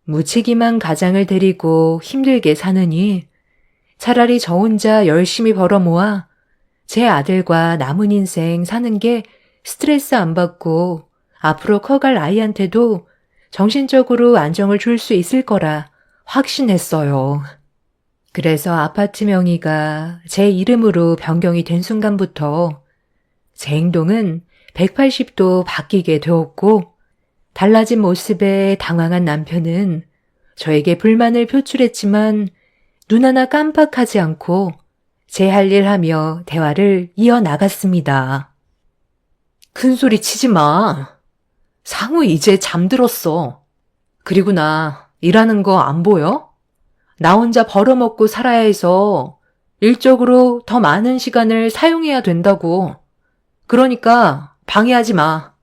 무책임한 가장을 데리고 힘들게 사느니 차라리 저 혼자 열심히 벌어 모아 제 아들과 남은 인생 사는 게 스트레스 안 받고 앞으로 커갈 아이한테도 정신적으로 안정을 줄 수 있을 거라 확신했어요. 그래서 아파트 명의가 제 이름으로 변경이 된 순간부터 제 행동은 180도 바뀌게 되었고 달라진 모습에 당황한 남편은 저에게 불만을 표출했지만 눈 하나 깜빡하지 않고 제 할 일 하며 대화를 이어나갔습니다. 큰소리 치지 마. 상우 이제 잠들었어. 그리고 나 일하는 거 안 보여? 나 혼자 벌어먹고 살아야 해서 일적으로 더 많은 시간을 사용해야 된다고. 그러니까 방해하지 마.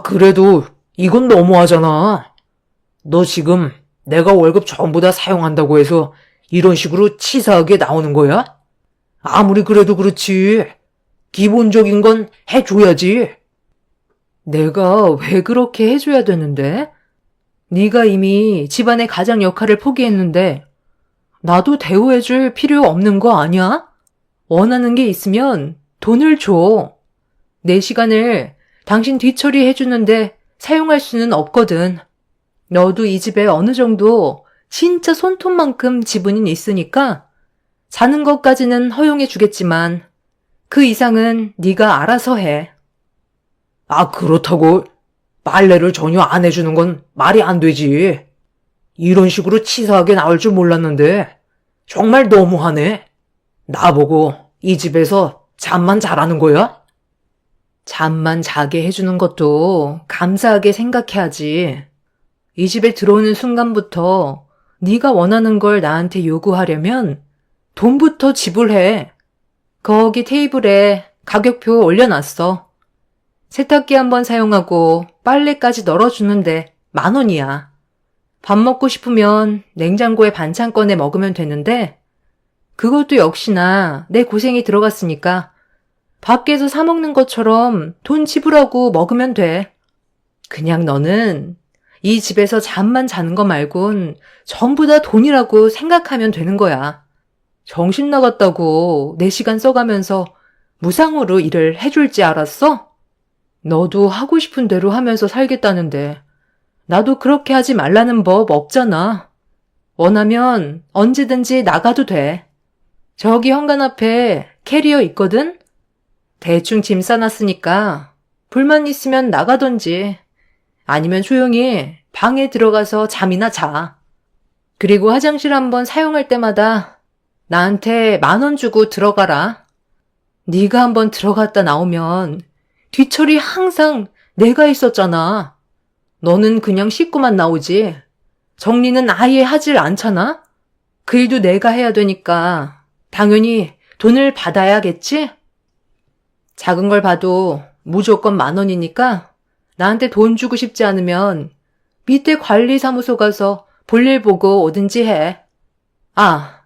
그래도 이건 너무하잖아. 너 지금 내가 월급 전부 다 사용한다고 해서 이런 식으로 치사하게 나오는 거야? 아무리 그래도 그렇지. 기본적인 건 해줘야지.
내가 왜 그렇게 해줘야 되는데? 네가 이미 집안의 가장 역할을 포기했는데 나도 대우해줄 필요 없는 거 아니야? 원하는 게 있으면 돈을 줘. 내 시간을 당신 뒤처리 해주는데 사용할 수는 없거든. 너도 이 집에 어느 정도 진짜 손톱만큼 지분이 있으니까 자는 것까지는 허용해 주겠지만 그 이상은 네가 알아서 해.
그렇다고 빨래를 전혀 안 해주는 건 말이 안 되지. 이런 식으로 치사하게 나올 줄 몰랐는데 정말 너무하네. 나보고 이 집에서 잠만 자라는 거야?
잠만 자게 해주는 것도 감사하게 생각해야지. 이 집에 들어오는 순간부터 네가 원하는 걸 나한테 요구하려면 돈부터 지불해. 거기 테이블에 가격표 올려놨어. 세탁기 한번 사용하고 빨래까지 널어주는데 10,000원이야. 밥 먹고 싶으면 냉장고에 반찬 꺼내 먹으면 되는데 그것도 역시나 내 고생이 들어갔으니까 밖에서 사 먹는 것처럼 돈 지불하고 먹으면 돼. 그냥 너는 이 집에서 잠만 자는 거 말곤 전부 다 돈이라고 생각하면 되는 거야. 정신 나갔다고 내 시간 써가면서 무상으로 일을 해줄지 알았어? 너도 하고 싶은 대로 하면서 살겠다는데 나도 그렇게 하지 말라는 법 없잖아. 원하면 언제든지 나가도 돼. 저기 현관 앞에 캐리어 있거든? 대충 짐 싸놨으니까 불만 있으면 나가던지 아니면 조용히 방에 들어가서 잠이나 자. 그리고 화장실 한번 사용할 때마다 나한테 10,000원 주고 들어가라. 네가 한번 들어갔다 나오면 뒤처리 항상 내가 있었잖아. 너는 그냥 씻고만 나오지. 정리는 아예 하질 않잖아? 그 일도 내가 해야 되니까 당연히 돈을 받아야겠지? 작은 걸 봐도 무조건 10,000원이니까 나한테 돈 주고 싶지 않으면 밑에 관리사무소 가서 볼일 보고 오든지 해. 아,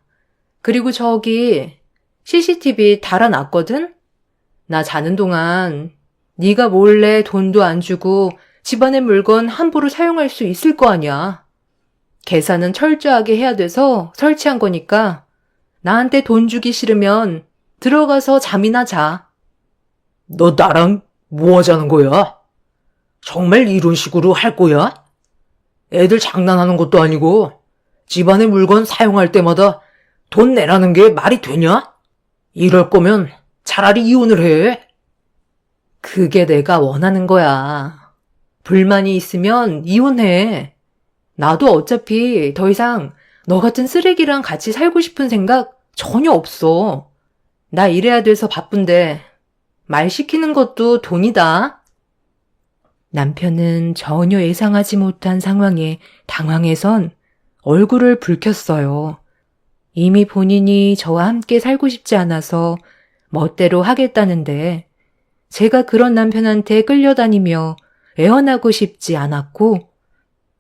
그리고 저기 CCTV 달아놨거든? 나 자는 동안 네가 몰래 돈도 안 주고 집안의 물건 함부로 사용할 수 있을 거 아니야. 계산은 철저하게 해야 돼서 설치한 거니까 나한테 돈 주기 싫으면 들어가서 잠이나 자.
너 나랑 뭐 하자는 거야? 정말 이런 식으로 할 거야? 애들 장난하는 것도 아니고 집안의 물건 사용할 때마다 돈 내라는 게 말이 되냐? 이럴 거면 차라리 이혼을 해.
그게 내가 원하는 거야. 불만이 있으면 이혼해. 나도 어차피 더 이상 너 같은 쓰레기랑 같이 살고 싶은 생각 전혀 없어. 나 일해야 돼서 바쁜데 말 시키는 것도 돈이다. 남편은 전혀 예상하지 못한 상황에 당황해선 얼굴을 붉혔어요. 이미 본인이 저와 함께 살고 싶지 않아서 멋대로 하겠다는데 제가 그런 남편한테 끌려다니며 애원하고 싶지 않았고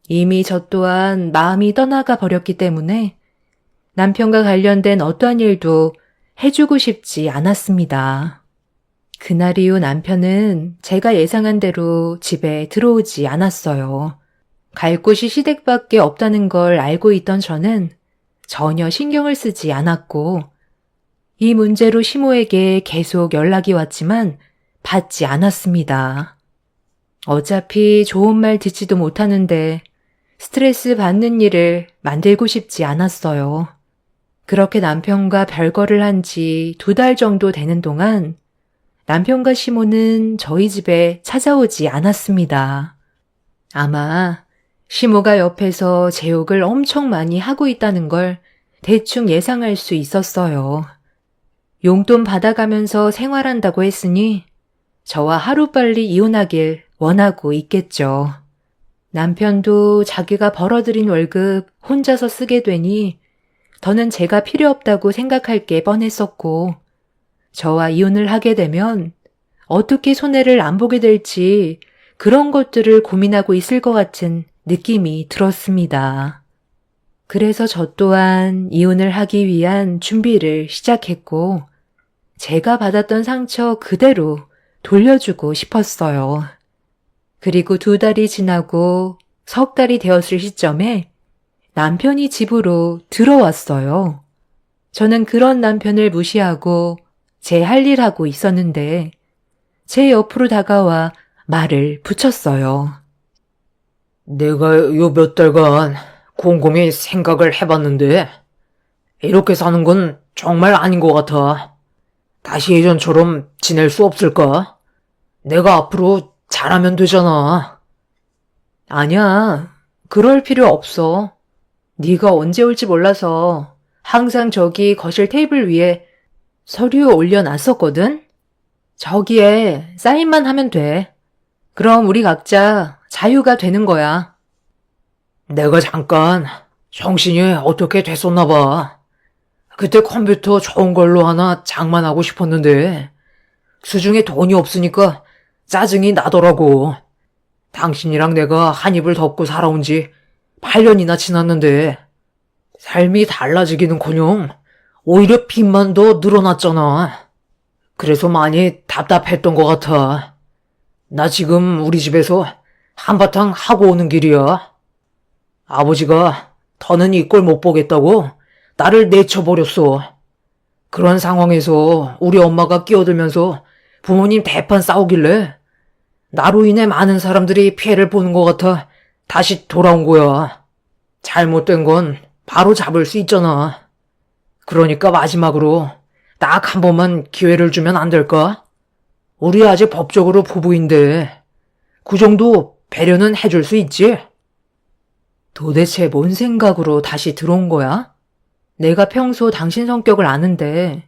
이미 저 또한 마음이 떠나가 버렸기 때문에 남편과 관련된 어떠한 일도 해주고 싶지 않았습니다. 그날 이후 남편은 제가 예상한 대로 집에 들어오지 않았어요. 갈 곳이 시댁밖에 없다는 걸 알고 있던 저는 전혀 신경을 쓰지 않았고 이 문제로 시모에게 계속 연락이 왔지만 받지 않았습니다. 어차피 좋은 말 듣지도 못하는데 스트레스 받는 일을 만들고 싶지 않았어요. 그렇게 남편과 별거를 한 지 2달 정도 되는 동안 남편과 시모는 저희 집에 찾아오지 않았습니다. 아마 시모가 옆에서 제 욕을 엄청 많이 하고 있다는 걸 대충 예상할 수 있었어요. 용돈 받아가면서 생활한다고 했으니 저와 하루빨리 이혼하길 원하고 있겠죠. 남편도 자기가 벌어들인 월급 혼자서 쓰게 되니 더는 제가 필요 없다고 생각할 게 뻔했었고 저와 이혼을 하게 되면 어떻게 손해를 안 보게 될지 그런 것들을 고민하고 있을 것 같은 느낌이 들었습니다. 그래서 저 또한 이혼을 하기 위한 준비를 시작했고 제가 받았던 상처 그대로 돌려주고 싶었어요. 그리고 2달이 지나고 3달이 되었을 시점에 남편이 집으로 들어왔어요. 저는 그런 남편을 무시하고 제 할 일 하고 있었는데 제 옆으로 다가와 말을 붙였어요.
내가 요 몇 달간 곰곰이 생각을 해봤는데 이렇게 사는 건 정말 아닌 것 같아. 다시 예전처럼 지낼 수 없을까? 내가 앞으로 잘하면 되잖아.
아니야, 그럴 필요 없어. 네가 언제 올지 몰라서 항상 저기 거실 테이블 위에 서류 올려놨었거든? 저기에 사인만 하면 돼. 그럼 우리 각자 자유가 되는 거야.
내가 잠깐 정신이 어떻게 됐었나 봐. 그때 컴퓨터 좋은 걸로 하나 장만하고 싶었는데 수중에 돈이 없으니까 짜증이 나더라고. 당신이랑 내가 한 입을 덮고 살아온 지 8년이나 지났는데 삶이 달라지기는커녕 오히려 빚만 더 늘어났잖아. 그래서 많이 답답했던 것 같아. 나 지금 우리 집에서 한바탕 하고 오는 길이야. 아버지가 더는 이 꼴 못 보겠다고 나를 내쳐버렸어. 그런 상황에서 우리 엄마가 끼어들면서 부모님 대판 싸우길래 나로 인해 많은 사람들이 피해를 보는 것 같아 다시 돌아온 거야. 잘못된 건 바로 잡을 수 있잖아. 그러니까 마지막으로 딱 한 번만 기회를 주면 안 될까? 우리 아직 법적으로 부부인데 그 정도 배려는 해줄 수 있지?
도대체 뭔 생각으로 다시 들어온 거야? 내가 평소 당신 성격을 아는데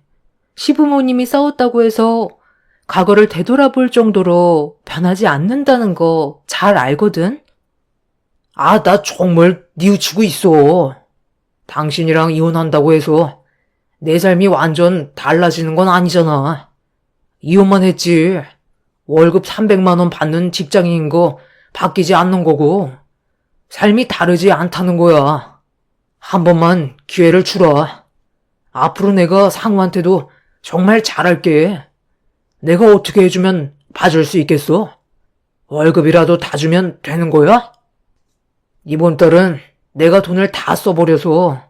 시부모님이 싸웠다고 해서 과거를 되돌아볼 정도로 변하지 않는다는 거 잘 알거든?
아, 나 정말 뉘우치고 있어. 당신이랑 이혼한다고 해서 내 삶이 완전 달라지는 건 아니잖아. 이혼만 했지. 월급 300만 원 받는 직장인인 거 바뀌지 않는 거고, 삶이 다르지 않다는 거야. 한 번만 기회를 주라. 앞으로 내가 상우한테도 정말 잘할게. 내가 어떻게 해주면 봐줄 수 있겠어? 월급이라도 다 주면 되는 거야? 이번 달은 내가 돈을 다 써버려서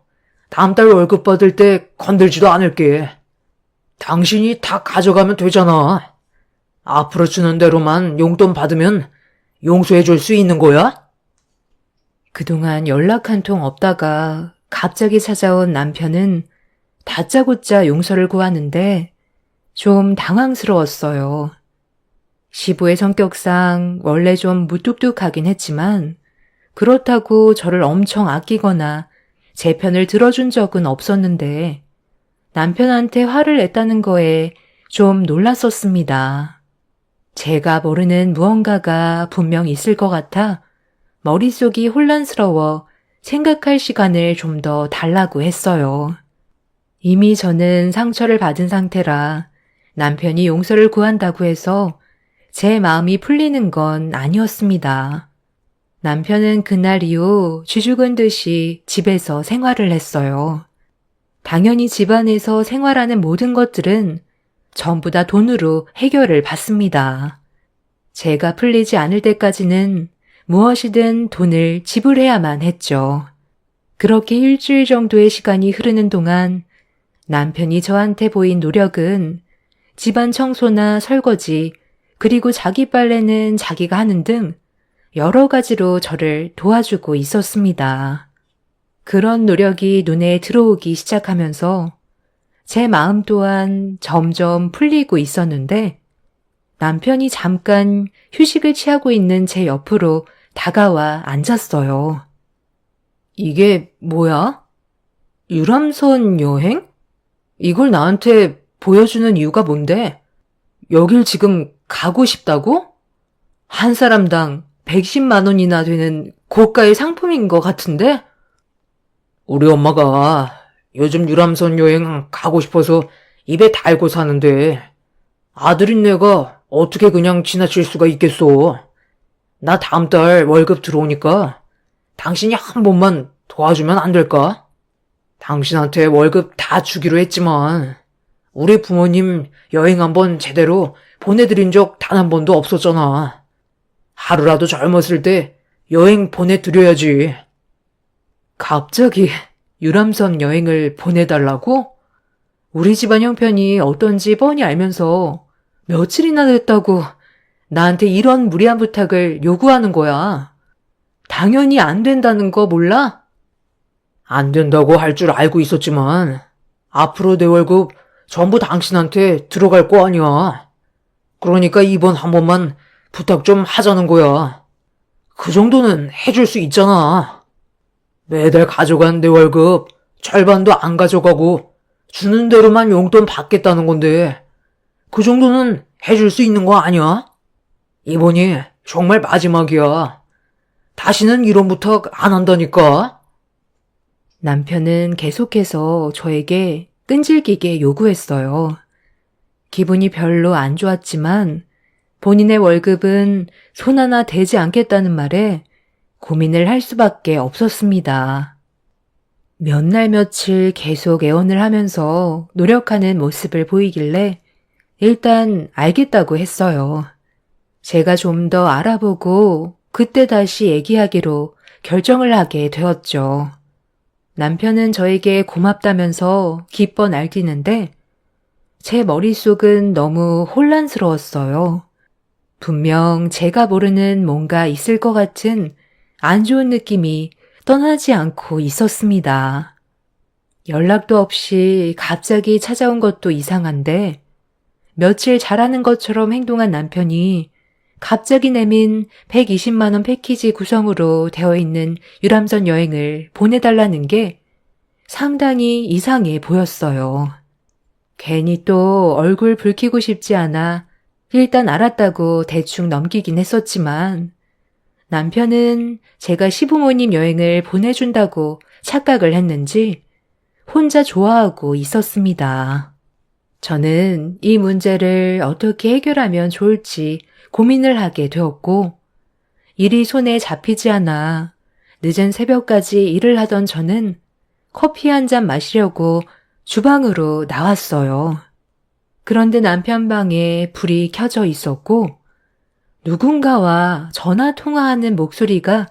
다음 달 월급 받을 때 건들지도 않을게. 당신이 다 가져가면 되잖아. 앞으로 주는 대로만 용돈 받으면 용서해 줄 수 있는 거야?
그동안 연락 한 통 없다가 갑자기 찾아온 남편은 다짜고짜 용서를 구하는데 좀 당황스러웠어요. 시부의 성격상 원래 좀 무뚝뚝하긴 했지만 그렇다고 저를 엄청 아끼거나 제 편을 들어준 적은 없었는데 남편한테 화를 냈다는 거에 좀 놀랐었습니다. 제가 모르는 무언가가 분명 있을 것 같아 머릿속이 혼란스러워 생각할 시간을 좀 더 달라고 했어요. 이미 저는 상처를 받은 상태라 남편이 용서를 구한다고 해서 제 마음이 풀리는 건 아니었습니다. 남편은 그날 이후 쥐죽은 듯이 집에서 생활을 했어요. 당연히 집안에서 생활하는 모든 것들은 전부 다 돈으로 해결을 받습니다. 제가 풀리지 않을 때까지는 무엇이든 돈을 지불해야만 했죠. 그렇게 일주일 정도의 시간이 흐르는 동안 남편이 저한테 보인 노력은 집안 청소나 설거지, 그리고 자기 빨래는 자기가 하는 등 여러 가지로 저를 도와주고 있었습니다. 그런 노력이 눈에 들어오기 시작하면서 제 마음 또한 점점 풀리고 있었는데 남편이 잠깐 휴식을 취하고 있는 제 옆으로 다가와 앉았어요. 이게 뭐야? 유람선 여행? 이걸 나한테 보여주는 이유가 뭔데? 여길 지금 가고 싶다고? 한 사람당 110만 원이나 되는 고가의 상품인 것 같은데?
우리 엄마가 요즘 유람선 여행 가고 싶어서 입에 달고 사는데 아들인 내가 어떻게 그냥 지나칠 수가 있겠어. 나 다음 달 월급 들어오니까 당신이 한 번만 도와주면 안 될까? 당신한테 월급 다 주기로 했지만 우리 부모님 여행 한번 제대로 보내드린 적 단 한 번도 없었잖아. 하루라도 젊었을 때 여행 보내드려야지.
갑자기 유람선 여행을 보내달라고? 우리 집안 형편이 어떤지 뻔히 알면서 며칠이나 됐다고 나한테 이런 무리한 부탁을 요구하는 거야. 당연히 안 된다는 거 몰라?
안 된다고 할 줄 알고 있었지만 앞으로 내 월급 전부 당신한테 들어갈 거 아니야. 그러니까 이번 한 번만 부탁 좀 하자는 거야. 그 정도는 해줄 수 있잖아. 매달 가져간 내 월급 절반도 안 가져가고 주는 대로만 용돈 받겠다는 건데 그 정도는 해줄 수 있는 거 아니야? 이번이 정말 마지막이야. 다시는 이런 부탁 안 한다니까.
남편은 계속해서 저에게 끈질기게 요구했어요. 기분이 별로 안 좋았지만 본인의 월급은 손 하나 대지 않겠다는 말에 고민을 할 수밖에 없었습니다. 몇 날 며칠 계속 애원을 하면서 노력하는 모습을 보이길래 일단 알겠다고 했어요. 제가 좀 더 알아보고 그때 다시 얘기하기로 결정을 하게 되었죠. 남편은 저에게 고맙다면서 기뻐 날뛰는데 제 머릿속은 너무 혼란스러웠어요. 분명 제가 모르는 뭔가 있을 것 같은 안 좋은 느낌이 떠나지 않고 있었습니다. 연락도 없이 갑자기 찾아온 것도 이상한데 며칠 잘하는 것처럼 행동한 남편이 갑자기 내민 120만 원 패키지 구성으로 되어 있는 유람선 여행을 보내달라는 게 상당히 이상해 보였어요. 괜히 또 얼굴 붉히고 싶지 않아 일단 알았다고 대충 넘기긴 했었지만 남편은 제가 시부모님 여행을 보내준다고 착각을 했는지 혼자 좋아하고 있었습니다. 저는 이 문제를 어떻게 해결하면 좋을지 고민을 하게 되었고 일이 손에 잡히지 않아 늦은 새벽까지 일을 하던 저는 커피 한 잔 마시려고 주방으로 나왔어요. 그런데 남편 방에 불이 켜져 있었고 누군가와 전화 통화하는 목소리가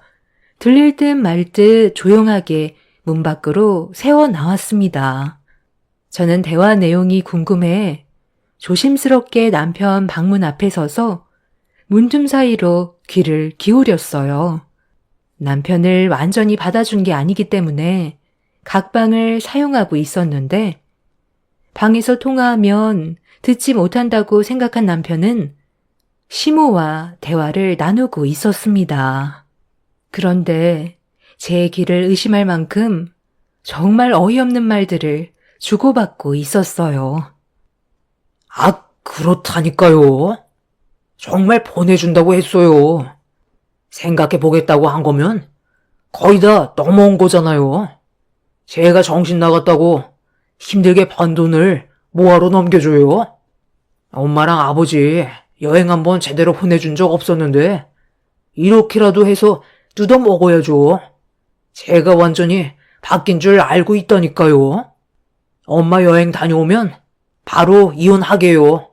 들릴 듯 말 듯 조용하게 문 밖으로 새어 나왔습니다. 저는 대화 내용이 궁금해 조심스럽게 남편 방문 앞에 서서 문틈 사이로 귀를 기울였어요. 남편을 완전히 받아준 게 아니기 때문에 각 방을 사용하고 있었는데 방에서 통화하면 듣지 못한다고 생각한 남편은 시모와 대화를 나누고 있었습니다. 그런데 제 귀를 의심할 만큼 정말 어이없는 말들을 주고받고 있었어요.
아, 그렇다니까요. 정말 보내준다고 했어요. 생각해보겠다고 한 거면 거의 다 넘어온 거잖아요. 제가 정신 나갔다고 힘들게 번 돈을 뭐하러 넘겨줘요? 엄마랑 아버지 여행 한번 제대로 보내준 적 없었는데 이렇게라도 해서 뜯어 먹어야죠. 제가 완전히 바뀐 줄 알고 있다니까요. 엄마 여행 다녀오면 바로 이혼하게요.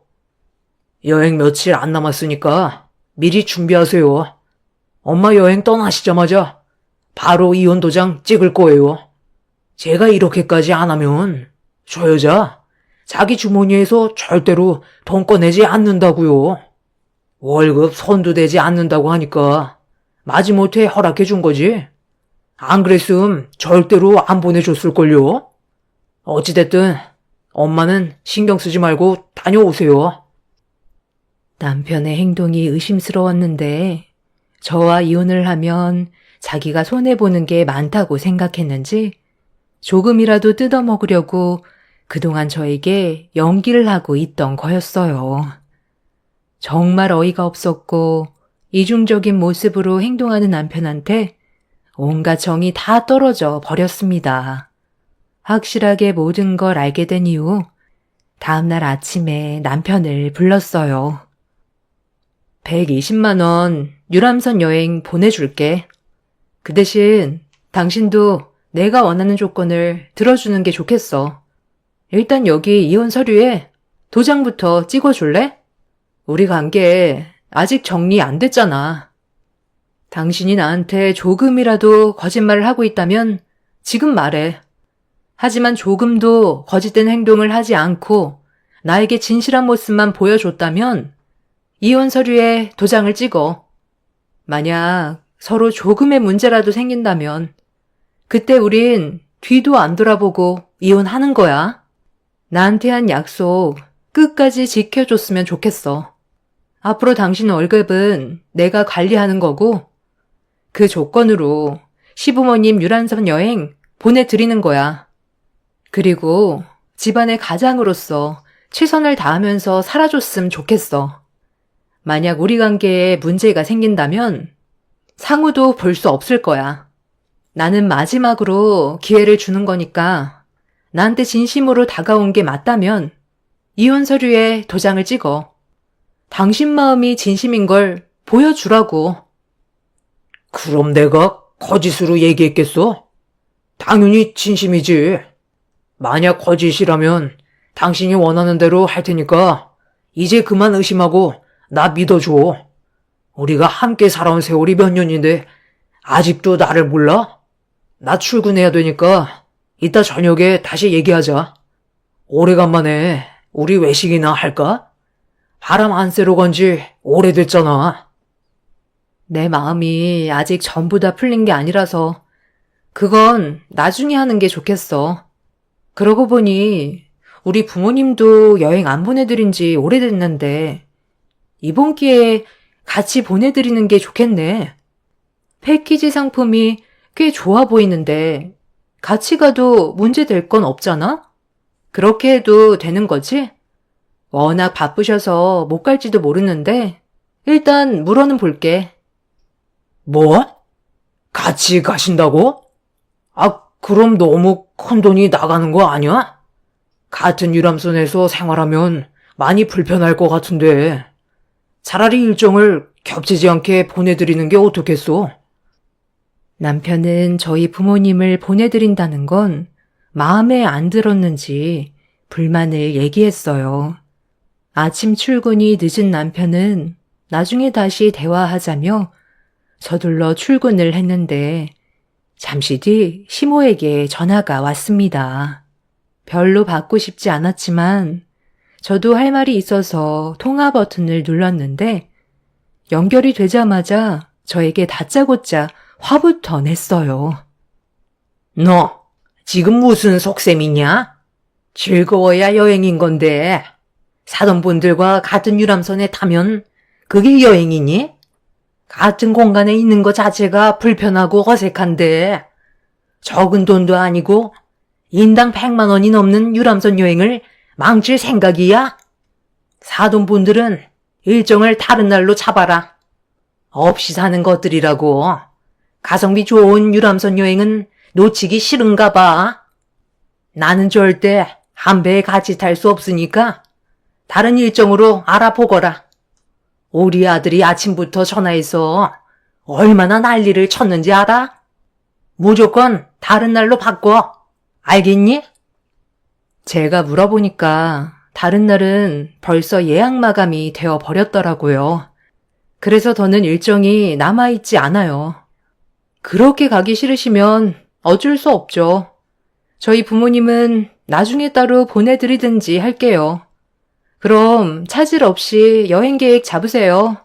여행 며칠 안 남았으니까 미리 준비하세요. 엄마 여행 떠나시자마자 바로 이혼 도장 찍을 거예요. 제가 이렇게까지 안 하면 저 여자 자기 주머니에서 절대로 돈 꺼내지 않는다고요. 월급 손도 대지 않는다고 하니까 마지못해 허락해 준 거지. 안 그랬음 절대로 안 보내줬을걸요. 어찌됐든 엄마는 신경 쓰지 말고 다녀오세요.
남편의 행동이 의심스러웠는데 저와 이혼을 하면 자기가 손해보는 게 많다고 생각했는지 조금이라도 뜯어먹으려고 그동안 저에게 연기를 하고 있던 거였어요. 정말 어이가 없었고 이중적인 모습으로 행동하는 남편한테 온갖 정이 다 떨어져 버렸습니다. 확실하게 모든 걸 알게 된 이후 다음날 아침에 남편을 불렀어요. 120만 원 유람선 여행 보내줄게. 그 대신 당신도 내가 원하는 조건을 들어주는 게 좋겠어. 일단 여기 이혼 서류에 도장부터 찍어줄래? 우리 관계 아직 정리 안 됐잖아. 당신이 나한테 조금이라도 거짓말을 하고 있다면 지금 말해. 하지만 조금도 거짓된 행동을 하지 않고 나에게 진실한 모습만 보여줬다면 이혼 서류에 도장을 찍어. 만약 서로 조금의 문제라도 생긴다면 그때 우린 뒤도 안 돌아보고 이혼하는 거야. 나한테 한 약속 끝까지 지켜줬으면 좋겠어. 앞으로 당신 월급은 내가 관리하는 거고 그 조건으로 시부모님 유람선 여행 보내드리는 거야. 그리고 집안의 가장으로서 최선을 다하면서 살아줬으면 좋겠어. 만약 우리 관계에 문제가 생긴다면 상우도 볼 수 없을 거야. 나는 마지막으로 기회를 주는 거니까 나한테 진심으로 다가온 게 맞다면 이혼 서류에 도장을 찍어. 당신 마음이 진심인 걸 보여주라고.
그럼 내가 거짓으로 얘기했겠어? 당연히 진심이지. 만약 거짓이라면 당신이 원하는 대로 할 테니까 이제 그만 의심하고 나 믿어줘. 우리가 함께 살아온 세월이 몇 년인데 아직도 나를 몰라? 나 출근해야 되니까 이따 저녁에 다시 얘기하자. 오래간만에 우리 외식이나 할까? 바람 안 쐬러 간 지 오래됐잖아.
내 마음이 아직 전부 다 풀린 게 아니라서 그건 나중에 하는 게 좋겠어. 그러고 보니 우리 부모님도 여행 안 보내드린 지 오래됐는데 이번 기회에 같이 보내드리는 게 좋겠네. 패키지 상품이 꽤 좋아 보이는데 같이 가도 문제 될 건 없잖아? 그렇게 해도 되는 거지? 워낙 바쁘셔서 못 갈지도 모르는데 일단 물어는 볼게.
뭐? 같이 가신다고? 아, 그럼 너무 큰 돈이 나가는 거 아니야? 같은 유람선에서 생활하면 많이 불편할 것 같은데 차라리 일정을 겹치지 않게 보내드리는 게 어떻겠소?
남편은 저희 부모님을 보내드린다는 건 마음에 안 들었는지 불만을 얘기했어요. 아침 출근이 늦은 남편은 나중에 다시 대화하자며 서둘러 출근을 했는데 잠시 뒤 시모에게 전화가 왔습니다. 별로 받고 싶지 않았지만 저도 할 말이 있어서 통화 버튼을 눌렀는데 연결이 되자마자 저에게 다짜고짜 화부터 냈어요.
너 지금 무슨 속셈이냐? 즐거워야 여행인 건데 사돈 분들과 같은 유람선에 타면 그게 여행이니? 같은 공간에 있는 것 자체가 불편하고 어색한데 적은 돈도 아니고 인당 100만 원이 넘는 유람선 여행을 망칠 생각이야? 사돈 분들은 일정을 다른 날로 잡아라. 없이 사는 것들이라고. 가성비 좋은 유람선 여행은 놓치기 싫은가 봐. 나는 절대 한 배에 같이 탈 수 없으니까 다른 일정으로 알아보거라. 우리 아들이 아침부터 전화해서 얼마나 난리를 쳤는지 알아? 무조건 다른 날로 바꿔. 알겠니?
제가 물어보니까 다른 날은 벌써 예약 마감이 되어 버렸더라고요. 그래서 더는 일정이 남아있지 않아요. 그렇게 가기 싫으시면 어쩔 수 없죠. 저희 부모님은 나중에 따로 보내드리든지 할게요. 그럼 차질 없이 여행 계획 잡으세요.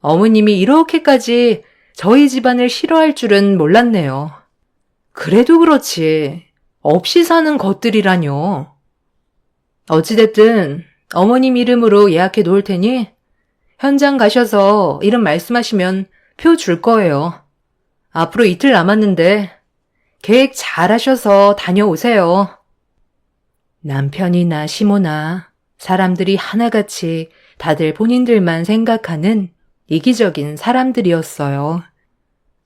어머님이 이렇게까지 저희 집안을 싫어할 줄은 몰랐네요. 그래도 그렇지. 없이 사는 것들이라뇨. 어찌됐든 어머님 이름으로 예약해 놓을 테니 현장 가셔서 이름 말씀하시면 표 줄 거예요. 앞으로 이틀 남았는데 계획 잘 하셔서 다녀오세요. 남편이나 시모나 사람들이 하나같이 다들 본인들만 생각하는 이기적인 사람들이었어요.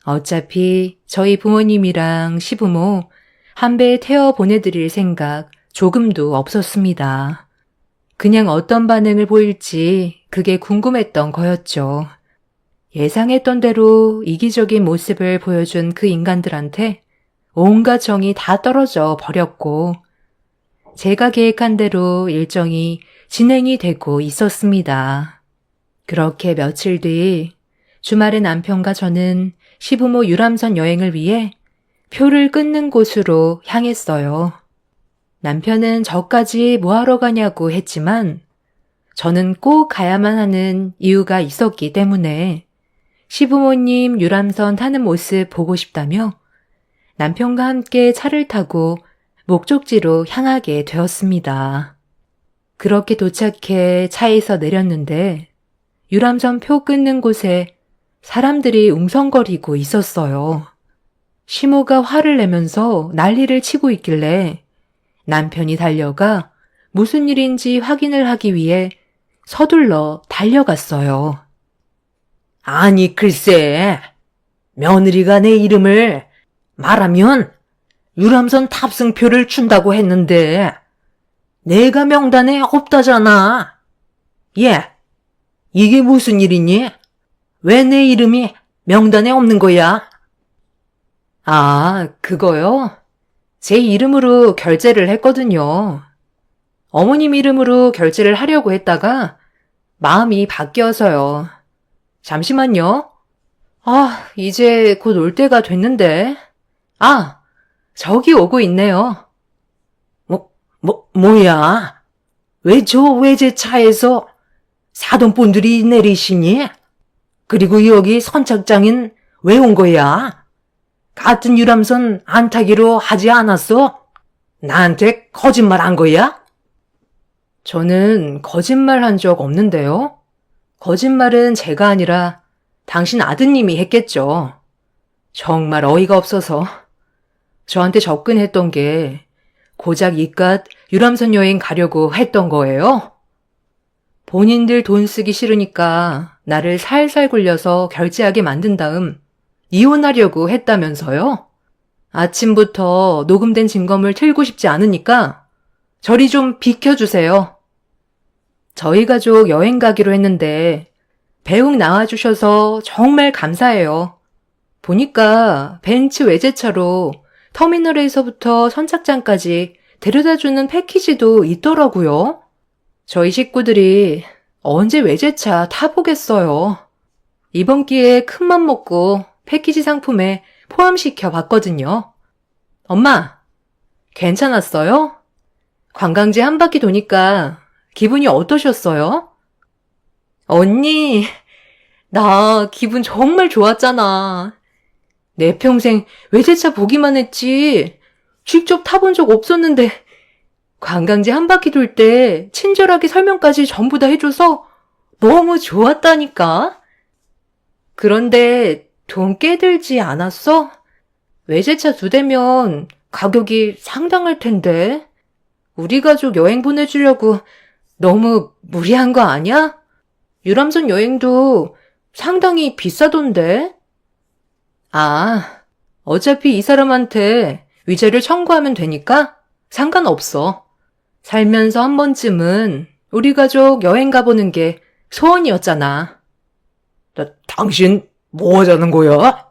어차피 저희 부모님이랑 시부모 한 배에 태워 보내드릴 생각 조금도 없었습니다. 그냥 어떤 반응을 보일지 그게 궁금했던 거였죠. 예상했던 대로 이기적인 모습을 보여준 그 인간들한테 온갖 정이 다 떨어져 버렸고 제가 계획한 대로 일정이 진행이 되고 있었습니다. 그렇게 며칠 뒤 주말에 남편과 저는 시부모 유람선 여행을 위해 표를 끊는 곳으로 향했어요. 남편은 저까지 뭐하러 가냐고 했지만 저는 꼭 가야만 하는 이유가 있었기 때문에 시부모님 유람선 타는 모습 보고 싶다며 남편과 함께 차를 타고 목적지로 향하게 되었습니다. 그렇게 도착해 차에서 내렸는데 유람선 표 끊는 곳에 사람들이 웅성거리고 있었어요. 시모가 화를 내면서 난리를 치고 있길래 남편이 달려가 무슨 일인지 확인을 하기 위해 서둘러 달려갔어요.
아니 글쎄, 며느리가 내 이름을 말하면 유람선 탑승표를 준다고 했는데 내가 명단에 없다잖아. 예, 이게 무슨 일이니? 왜 내 이름이 명단에 없는 거야?
아, 그거요? 제 이름으로 결제를 했거든요. 어머님 이름으로 결제를 하려고 했다가 마음이 바뀌어서요. 잠시만요. 아, 이제 곧 올 때가 됐는데. 아, 저기 오고 있네요.
뭐야? 왜 저 외제차에서 사돈분들이 내리시니? 그리고 여기 선착장인 왜 온 거야? 같은 유람선 안 타기로 하지 않았어? 나한테 거짓말 한 거야?
저는 거짓말 한 적 없는데요. 거짓말은 제가 아니라 당신 아드님이 했겠죠. 정말 어이가 없어서 저한테 접근했던 게 고작 이깟 유람선 여행 가려고 했던 거예요? 본인들 돈 쓰기 싫으니까 나를 살살 굴려서 결제하게 만든 다음 이혼하려고 했다면서요? 아침부터 녹음된 증거물 틀고 싶지 않으니까 저리 좀 비켜주세요. 저희 가족 여행 가기로 했는데 배웅 나와주셔서 정말 감사해요. 보니까 벤츠 외제차로 터미널에서부터 선착장까지 데려다주는 패키지도 있더라고요. 저희 식구들이 언제 외제차 타보겠어요. 이번 기회에 큰맘 먹고 패키지 상품에 포함시켜 봤거든요. 엄마, 괜찮았어요? 관광지 한 바퀴 도니까 기분이 어떠셨어요? 언니, 나 기분 정말 좋았잖아. 내 평생 외제차 보기만 했지 직접 타본 적 없었는데 관광지 한 바퀴 돌 때 친절하게 설명까지 전부 다 해줘서 너무 좋았다니까. 그런데 돈 꽤 들지 않았어? 외제차 2대면 가격이 상당할 텐데. 우리 가족 여행 보내주려고 너무 무리한 거 아니야? 유람선 여행도 상당히 비싸던데. 아, 어차피 이 사람한테 위자료 청구하면 되니까 상관없어. 살면서 한 번쯤은 우리 가족 여행 가보는 게 소원이었잖아.
당신 뭐 하자는 거야?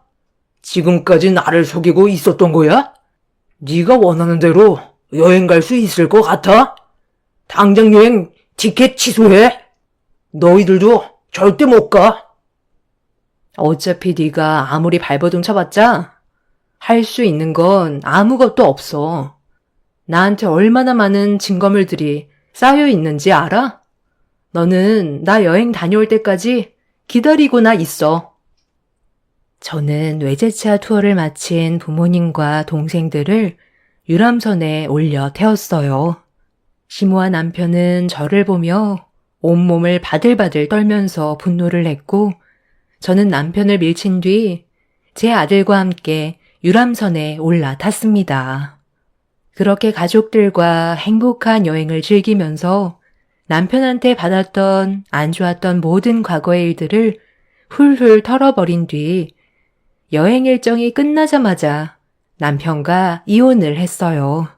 지금까지 나를 속이고 있었던 거야? 네가 원하는 대로 여행 갈 수 있을 것 같아? 당장 여행 티켓 취소해. 너희들도 절대 못 가.
어차피 네가 아무리 발버둥 쳐봤자 할 수 있는 건 아무것도 없어. 나한테 얼마나 많은 증거물들이 쌓여 있는지 알아? 너는 나 여행 다녀올 때까지 기다리고나 있어. 저는 외제차 투어를 마친 부모님과 동생들을 유람선에 올려 태웠어요. 시모와 남편은 저를 보며 온몸을 바들바들 떨면서 분노를 했고, 저는 남편을 밀친 뒤 제 아들과 함께 유람선에 올라탔습니다. 그렇게 가족들과 행복한 여행을 즐기면서 남편한테 받았던 안 좋았던 모든 과거의 일들을 훌훌 털어버린 뒤 여행 일정이 끝나자마자 남편과 이혼을 했어요.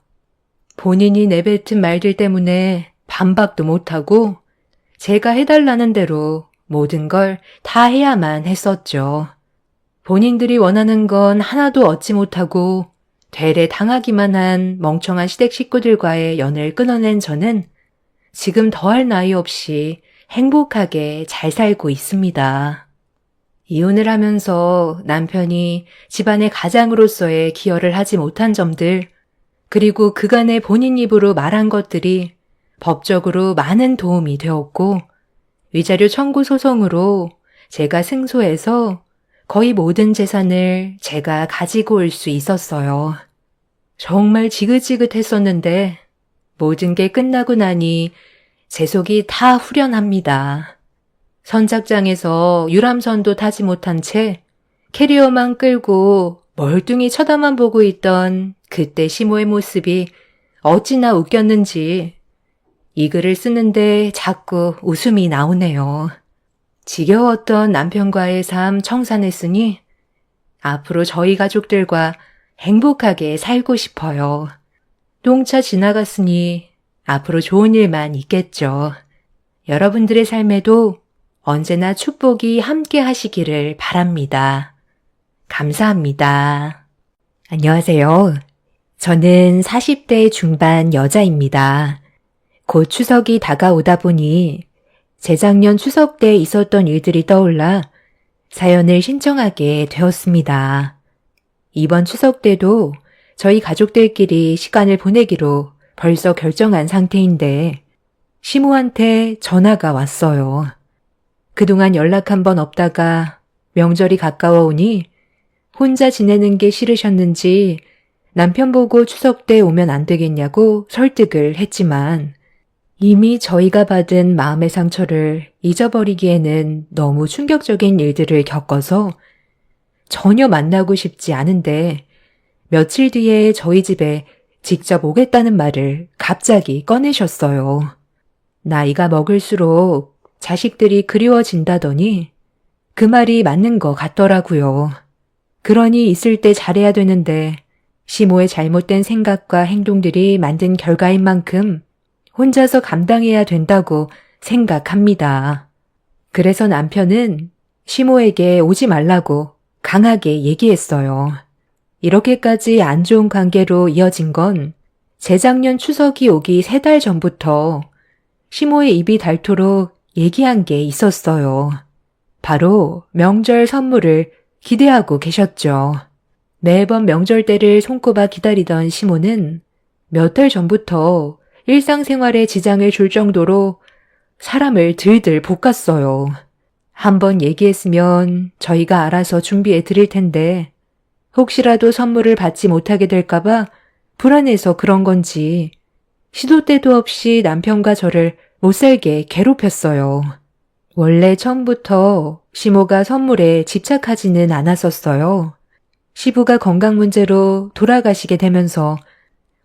본인이 내뱉은 말들 때문에 반박도 못하고 제가 해달라는 대로 모든 걸 다 해야만 했었죠. 본인들이 원하는 건 하나도 얻지 못하고 되레 당하기만 한 멍청한 시댁 식구들과의 연을 끊어낸 저는 지금 더할 나위 없이 행복하게 잘 살고 있습니다. 이혼을 하면서 남편이 집안의 가장으로서의 기여를 하지 못한 점들, 그리고 그간의 본인 입으로 말한 것들이 법적으로 많은 도움이 되었고, 위자료 청구 소송으로 제가 승소해서 거의 모든 재산을 제가 가지고 올 수 있었어요. 정말 지긋지긋했었는데 모든 게 끝나고 나니 제 속이 다 후련합니다. 선착장에서 유람선도 타지 못한 채 캐리어만 끌고 멀뚱히 쳐다만 보고 있던 그때 시모의 모습이 어찌나 웃겼는지 이 글을 쓰는데 자꾸 웃음이 나오네요. 지겨웠던 남편과의 삶 청산했으니 앞으로 저희 가족들과 행복하게 살고 싶어요. 똥차 지나갔으니 앞으로 좋은 일만 있겠죠. 여러분들의 삶에도 언제나 축복이 함께 하시기를 바랍니다. 감사합니다. 안녕하세요. 저는 40대 중반 여자입니다. 곧 추석이 다가오다 보니 재작년 추석 때 있었던 일들이 떠올라 사연을 신청하게 되었습니다. 이번 추석 때도 저희 가족들끼리 시간을 보내기로 벌써 결정한 상태인데 시모한테 전화가 왔어요. 그동안 연락 한번 없다가 명절이 가까워 오니 혼자 지내는 게 싫으셨는지 남편 보고 추석 때 오면 안 되겠냐고 설득을 했지만 이미 저희가 받은 마음의 상처를 잊어버리기에는 너무 충격적인 일들을 겪어서 전혀 만나고 싶지 않은데 며칠 뒤에 저희 집에 직접 오겠다는 말을 갑자기 꺼내셨어요. 나이가 먹을수록 자식들이 그리워진다더니 그 말이 맞는 것 같더라고요. 그러니 있을 때 잘해야 되는데 시모의 잘못된 생각과 행동들이 만든 결과인 만큼 혼자서 감당해야 된다고 생각합니다. 그래서 남편은 시모에게 오지 말라고 강하게 얘기했어요. 이렇게까지 안 좋은 관계로 이어진 건 재작년 추석이 오기 3달 전부터 시모의 입이 닳도록 얘기한 게 있었어요. 바로 명절 선물을 기대하고 계셨죠. 매번 명절 때를 손꼽아 기다리던 시모는 몇 달 전부터 일상생활에 지장을 줄 정도로 사람을 들들 볶았어요. 한번 얘기했으면 저희가 알아서 준비해 드릴 텐데 혹시라도 선물을 받지 못하게 될까봐 불안해서 그런 건지 시도 때도 없이 남편과 저를 못살게 괴롭혔어요. 원래 처음부터 시모가 선물에 집착하지는 않았었어요. 시부가 건강 문제로 돌아가시게 되면서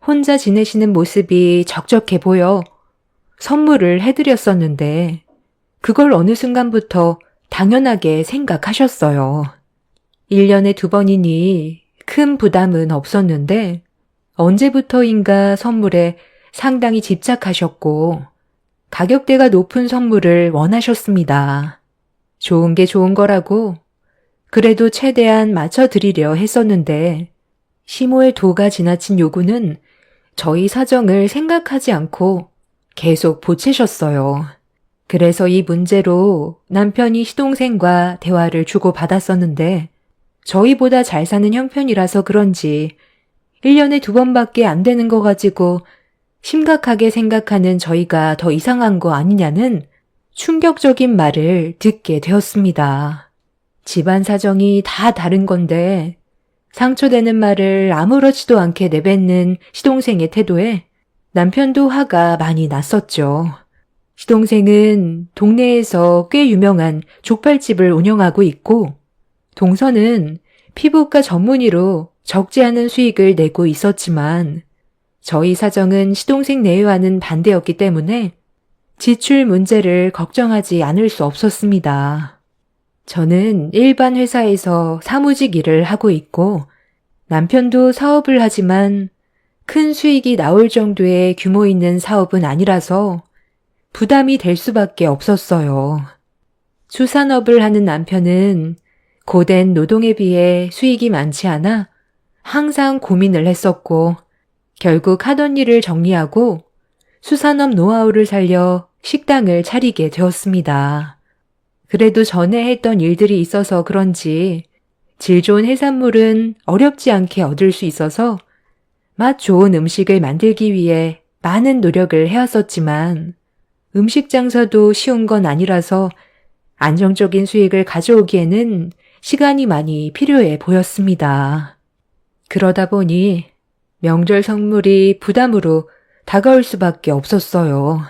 혼자 지내시는 모습이 적적해 보여 선물을 해드렸었는데 그걸 어느 순간부터 당연하게 생각하셨어요. 1년에 2번이니 큰 부담은 없었는데 언제부터인가 선물에 상당히 집착하셨고 가격대가 높은 선물을 원하셨습니다. 좋은 게 좋은 거라고 그래도 최대한 맞춰드리려 했었는데 시모의 도가 지나친 요구는 저희 사정을 생각하지 않고 계속 보채셨어요. 그래서 이 문제로 남편이 시동생과 대화를 주고받았었는데 저희보다 잘 사는 형편이라서 그런지 1년에 2번밖에 안 되는 거 가지고 심각하게 생각하는 저희가 더 이상한 거 아니냐는 충격적인 말을 듣게 되었습니다. 집안 사정이 다 다른 건데 상처되는 말을 아무렇지도 않게 내뱉는 시동생의 태도에 남편도 화가 많이 났었죠. 시동생은 동네에서 꽤 유명한 족발집을 운영하고 있고 동서는 피부과 전문의로 적지 않은 수익을 내고 있었지만 저희 사정은 시동생 내외와는 반대였기 때문에 지출 문제를 걱정하지 않을 수 없었습니다. 저는 일반 회사에서 사무직 일을 하고 있고 남편도 사업을 하지만 큰 수익이 나올 정도의 규모 있는 사업은 아니라서 부담이 될 수밖에 없었어요. 수산업을 하는 남편은 고된 노동에 비해 수익이 많지 않아 항상 고민을 했었고 결국 하던 일을 정리하고 수산업 노하우를 살려 식당을 차리게 되었습니다. 그래도 전에 했던 일들이 있어서 그런지 질 좋은 해산물은 어렵지 않게 얻을 수 있어서 맛 좋은 음식을 만들기 위해 많은 노력을 해왔었지만 음식 장사도 쉬운 건 아니라서 안정적인 수익을 가져오기에는 시간이 많이 필요해 보였습니다. 그러다 보니 명절 선물이 부담으로 다가올 수밖에 없었어요.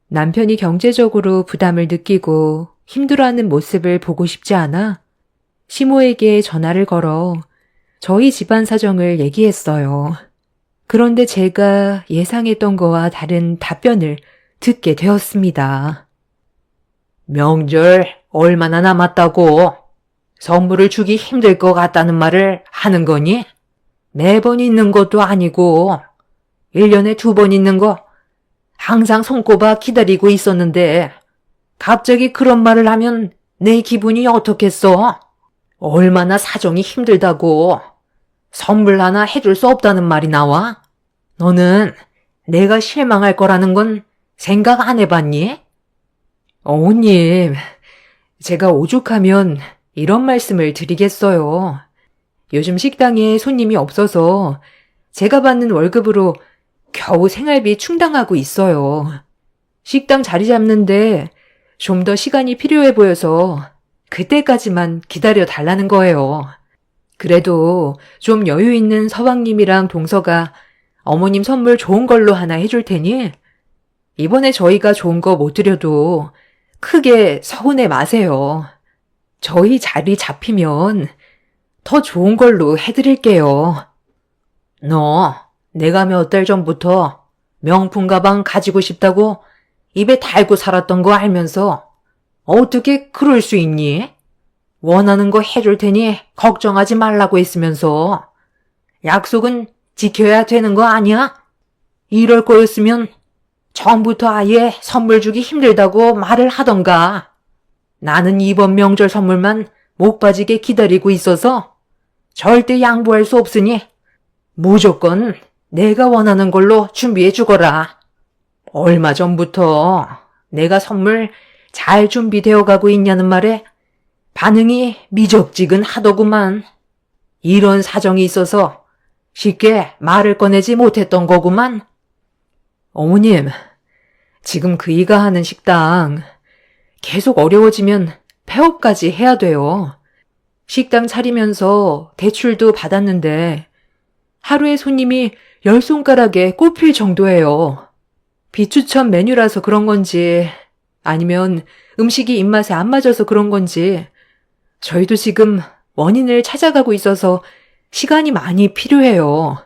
남편이 경제적으로 부담을 느끼고 힘들어하는 모습을 보고 싶지 않아 시모에게 전화를 걸어 저희 집안 사정을 얘기했어요. 그런데 제가 예상했던 거와 다른 답변을 듣게 되었습니다.
명절 얼마나 남았다고? 선물을 주기 힘들 것 같다는 말을 하는 거니? 매번 있는 것도 아니고 1년에 2번 있는 거 항상 손꼽아 기다리고 있었는데 갑자기 그런 말을 하면 내 기분이 어떻겠어? 얼마나 사정이 힘들다고 선물 하나 해줄 수 없다는 말이 나와? 너는 내가 실망할 거라는 건 생각 안 해봤니?
어머님, 제가 오죽하면 이런 말씀을 드리겠어요. 요즘 식당에 손님이 없어서 제가 받는 월급으로 겨우 생활비 충당하고 있어요. 식당 자리 잡는데 좀 더 시간이 필요해 보여서 그때까지만 기다려 달라는 거예요. 그래도 좀 여유 있는 서방님이랑 동서가 어머님 선물 좋은 걸로 하나 해줄 테니 이번에 저희가 좋은 거 못 드려도 크게 서운해 마세요. 저희 자리 잡히면 더 좋은 걸로 해드릴게요.
너, 내가 몇 달 전부터 명품 가방 가지고 싶다고 입에 달고 살았던 거 알면서 어떻게 그럴 수 있니? 원하는 거 해줄 테니 걱정하지 말라고 했으면서 약속은 지켜야 되는 거 아니야? 이럴 거였으면 처음부터 아예 선물 주기 힘들다고 말을 하던가. 나는 이번 명절 선물만 못 빠지게 기다리고 있어서 절대 양보할 수 없으니 무조건 내가 원하는 걸로 준비해 주거라. 얼마 전부터 내가 선물 잘 준비되어 가고 있냐는 말에 반응이 미적지근하더구만. 이런 사정이 있어서 쉽게 말을 꺼내지 못했던 거구만.
어머님, 지금 그이가 하는 식당 계속 어려워지면 폐업까지 해야 돼요. 식당 차리면서 대출도 받았는데 하루에 손님이 10손가락에 꼽힐 정도예요. 비추천 메뉴라서 그런 건지 아니면 음식이 입맛에 안 맞아서 그런 건지 저희도 지금 원인을 찾아가고 있어서 시간이 많이 필요해요.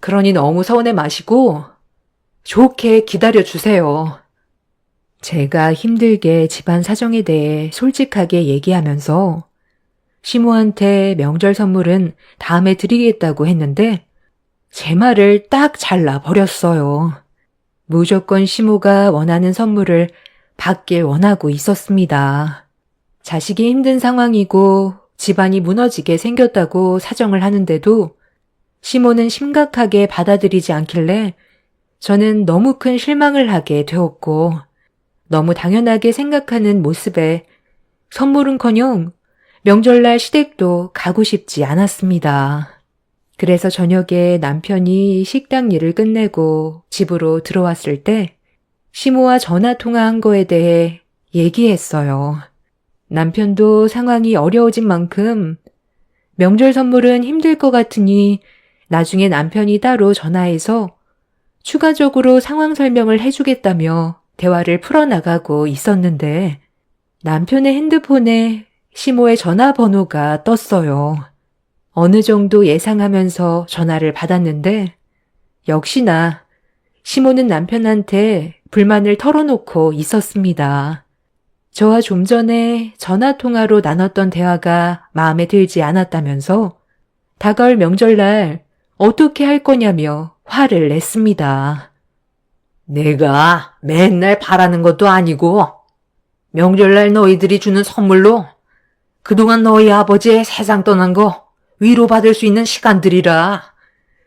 그러니 너무 서운해 마시고 좋게 기다려주세요. 제가 힘들게 집안 사정에 대해 솔직하게 얘기하면서 시모한테 명절 선물은 다음에 드리겠다고 했는데 제 말을 딱 잘라버렸어요. 무조건 시모가 원하는 선물을 받길 원하고 있었습니다. 자식이 힘든 상황이고 집안이 무너지게 생겼다고 사정을 하는데도 시모는 심각하게 받아들이지 않길래 저는 너무 큰 실망을 하게 되었고 너무 당연하게 생각하는 모습에 선물은커녕 명절날 시댁도 가고 싶지 않았습니다. 그래서 저녁에 남편이 식당 일을 끝내고 집으로 들어왔을 때 시모와 전화 통화한 거에 대해 얘기했어요. 남편도 상황이 어려워진 만큼 명절 선물은 힘들 것 같으니 나중에 남편이 따로 전화해서 추가적으로 상황 설명을 해주겠다며 대화를 풀어나가고 있었는데 남편의 핸드폰에 시모의 전화번호가 떴어요. 어느 정도 예상하면서 전화를 받았는데 역시나 시모는 남편한테 불만을 털어놓고 있었습니다. 저와 좀 전에 전화통화로 나눴던 대화가 마음에 들지 않았다면서 다가올 명절날 어떻게 할 거냐며 화를 냈습니다.
내가 맨날 바라는 것도 아니고 명절날 너희들이 주는 선물로 그동안 너희 아버지 세상 떠난 거 위로받을 수 있는 시간들이라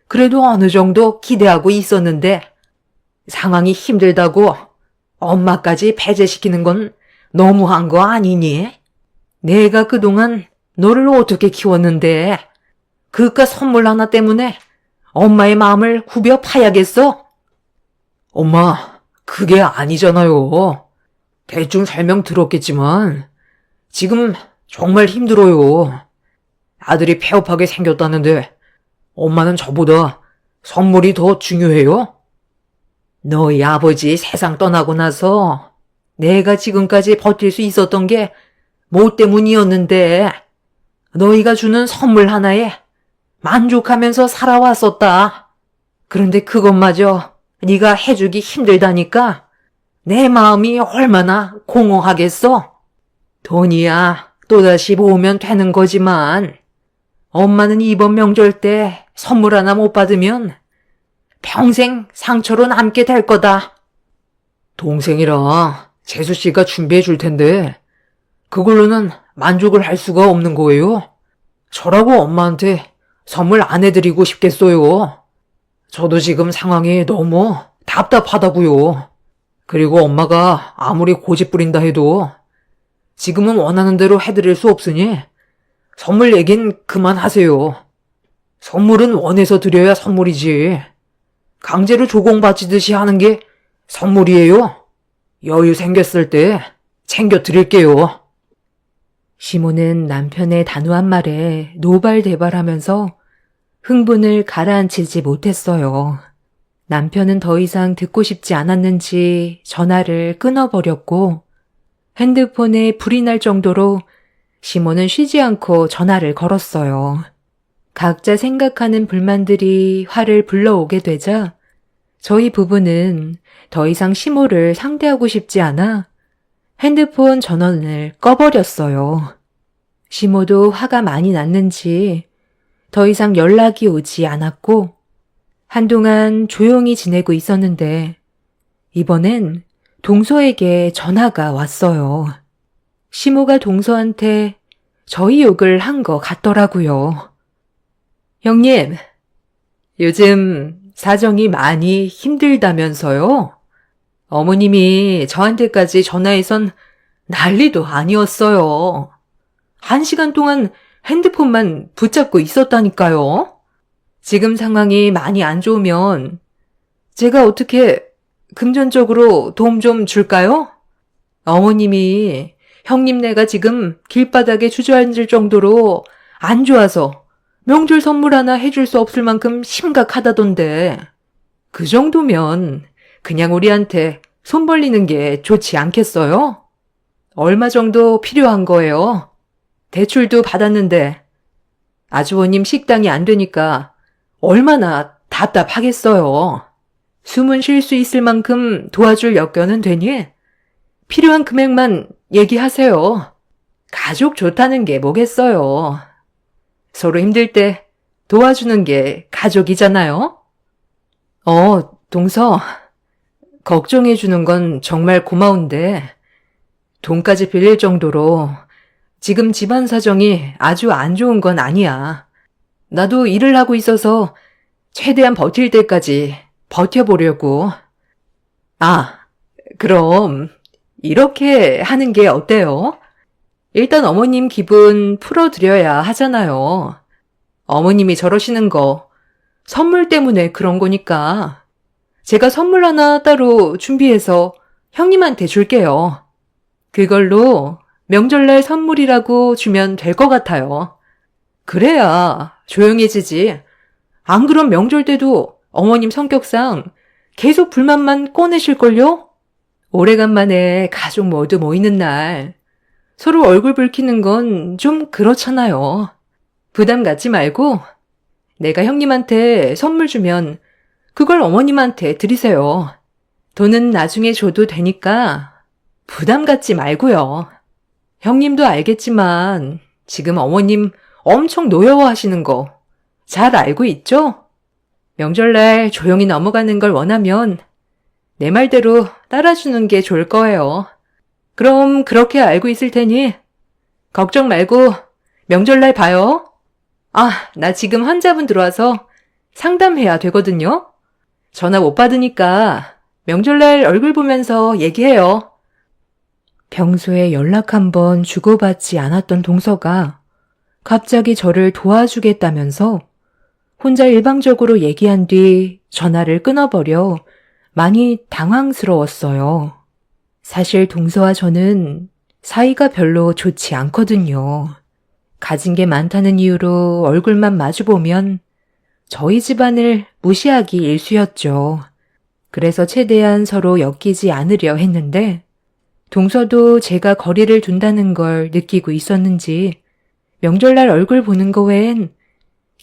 그래도 어느 정도 기대하고 있었는데 상황이 힘들다고 엄마까지 배제시키는 건 너무한 거 아니니? 내가 그동안 너를 어떻게 키웠는데 그깟 선물 하나 때문에 엄마의 마음을 후벼 파야겠어?
엄마, 그게 아니잖아요. 대충 설명 들었겠지만 지금 정말 힘들어요. 아들이 폐업하게 생겼다는데 엄마는 저보다 선물이 더 중요해요?
너희 아버지 세상 떠나고 나서 내가 지금까지 버틸 수 있었던 게 뭐 때문이었는데 너희가 주는 선물 하나에 만족하면서 살아왔었다. 그런데 그것마저 네가 해주기 힘들다니까 내 마음이 얼마나 공허하겠어. 돈이야 또다시 모으면 되는 거지만 엄마는 이번 명절 때 선물 하나 못 받으면 평생 상처로 남게 될 거다.
동생이랑 재수 씨가 준비해 줄 텐데 그걸로는 만족을 할 수가 없는 거예요. 저라고 엄마한테 선물 안 해드리고 싶겠어요. 저도 지금 상황이 너무 답답하다고요. 그리고 엄마가 아무리 고집 부린다 해도 지금은 원하는 대로 해드릴 수 없으니 선물 얘긴 그만하세요. 선물은 원해서 드려야 선물이지. 강제로 조공바치듯이 하는 게 선물이에요. 여유 생겼을 때 챙겨 드릴게요. 시모는 남편의 단호한 말에 노발대발하면서 흥분을 가라앉히지 못했어요. 남편은 더 이상 듣고 싶지 않았는지 전화를 끊어버렸고 핸드폰에 불이 날 정도로 시모는 쉬지 않고 전화를 걸었어요. 각자 생각하는 불만들이 화를 불러오게 되자 저희 부부는 더 이상 시모를 상대하고 싶지 않아 핸드폰 전원을 꺼버렸어요. 시모도 화가 많이 났는지 더 이상 연락이 오지 않았고 한동안 조용히 지내고 있었는데 이번엔 동서에게 전화가 왔어요. 시모가 동서한테 저희 욕을 한 것 같더라고요. 형님, 요즘 사정이 많이 힘들다면서요? 어머님이 저한테까지 전화해선 난리도 아니었어요. 1시간 동안 핸드폰만 붙잡고 있었다니까요. 지금 상황이 많이 안 좋으면 제가 어떻게 금전적으로 도움 좀 줄까요? 어머님이 형님네가 지금 길바닥에 주저앉을 정도로 안 좋아서 명절 선물 하나 해줄 수 없을 만큼 심각하다던데 그 정도면 그냥 우리한테 손 벌리는 게 좋지 않겠어요? 얼마 정도 필요한 거예요? 대출도 받았는데 아주버님 식당이 안 되니까 얼마나 답답하겠어요. 숨은 쉴 수 있을 만큼 도와줄 여건은 되니 필요한 금액만 얘기하세요. 가족 좋다는 게 뭐겠어요. 서로 힘들 때 도와주는 게 가족이잖아요. 동서, 걱정해주는 건 정말 고마운데 돈까지 빌릴 정도로 지금 집안 사정이 아주 안 좋은 건 아니야. 나도 일을 하고 있어서 최대한 버틸 때까지 버텨보려고. 그럼 이렇게 하는 게 어때요? 일단 어머님 기분 풀어드려야 하잖아요. 어머님이 저러시는 거 선물 때문에 그런 거니까 제가 선물 하나 따로 준비해서 형님한테 줄게요. 그걸로 명절날 선물이라고 주면 될 것 같아요. 그래야 조용해지지. 안 그럼 명절 때도 어머님 성격상 계속 불만만 꺼내실걸요? 오래간만에 가족 모두 모이는 날 서로 얼굴 붉히는 건 좀 그렇잖아요. 부담 갖지 말고 내가 형님한테 선물 주면 그걸 어머님한테 드리세요. 돈은 나중에 줘도 되니까 부담 갖지 말고요. 형님도 알겠지만 지금 어머님 엄청 노여워하시는 거 잘 알고 있죠? 명절날 조용히 넘어가는 걸 원하면 내 말대로 따라주는 게 좋을 거예요. 그럼 그렇게 알고 있을 테니 걱정 말고 명절날 봐요. 나 지금 환자분 들어와서 상담해야 되거든요. 전화 못 받으니까 명절날 얼굴 보면서 얘기해요. 평소에 연락 한번 주고받지 않았던 동서가 갑자기 저를 도와주겠다면서 혼자 일방적으로 얘기한 뒤 전화를 끊어버려 많이 당황스러웠어요. 사실 동서와 저는 사이가 별로 좋지 않거든요. 가진 게 많다는 이유로 얼굴만 마주보면 저희 집안을 무시하기 일쑤였죠. 그래서 최대한 서로 엮이지 않으려 했는데 동서도 제가 거리를 둔다는 걸 느끼고 있었는지 명절날 얼굴 보는 거 외엔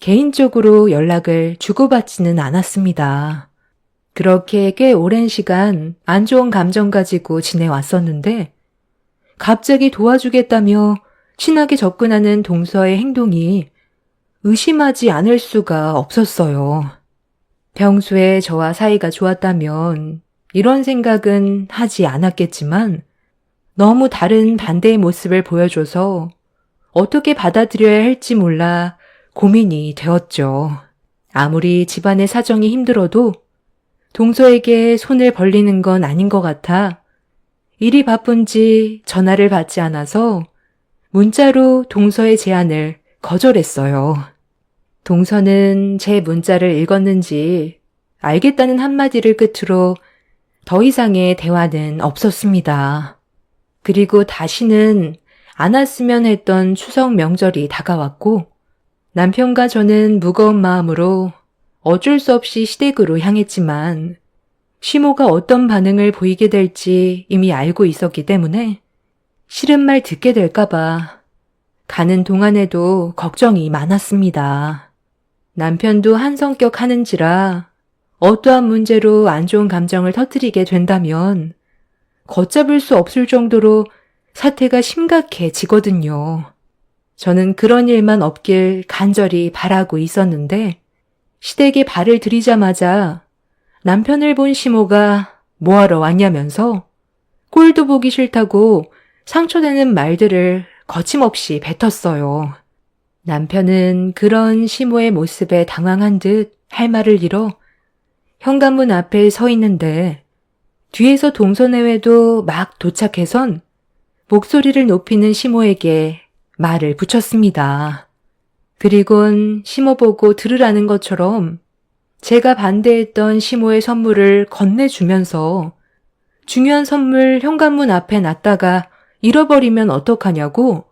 개인적으로 연락을 주고받지는 않았습니다. 그렇게 꽤 오랜 시간 안 좋은 감정 가지고 지내왔었는데 갑자기 도와주겠다며 친하게 접근하는 동서의 행동이 의심하지 않을 수가 없었어요. 평소에 저와 사이가 좋았다면 이런 생각은 하지 않았겠지만 너무 다른 반대의 모습을 보여줘서 어떻게 받아들여야 할지 몰라 고민이 되었죠. 아무리 집안의 사정이 힘들어도 동서에게 손을 벌리는 건 아닌 것 같아 일이 바쁜지 전화를 받지 않아서 문자로 동서의 제안을 거절했어요. 동서는 제 문자를 읽었는지 알겠다는 한마디를 끝으로 더 이상의 대화는 없었습니다. 그리고 다시는 안 왔으면 했던 추석 명절이 다가왔고 남편과 저는 무거운 마음으로 어쩔 수 없이 시댁으로 향했지만 시모가 어떤 반응을 보이게 될지 이미 알고 있었기 때문에 싫은 말 듣게 될까봐 가는 동안에도 걱정이 많았습니다. 남편도 한 성격 하는지라 어떠한 문제로 안 좋은 감정을 터뜨리게 된다면 걷잡을 수 없을 정도로 사태가 심각해지거든요. 저는 그런 일만 없길 간절히 바라고 있었는데 시댁에 발을 들이자마자 남편을 본 시모가 뭐하러 왔냐면서 꼴도 보기 싫다고 상처되는 말들을 거침없이 뱉었어요. 남편은 그런 시모의 모습에 당황한 듯 할 말을 잃어 현관문 앞에 서 있는데 뒤에서 동서내외도 막 도착해선 목소리를 높이는 시모에게 말을 붙였습니다. 그리곤 시모 보고 들으라는 것처럼 제가 반대했던 시모의 선물을 건네주면서 중요한 선물 현관문 앞에 놨다가 잃어버리면 어떡하냐고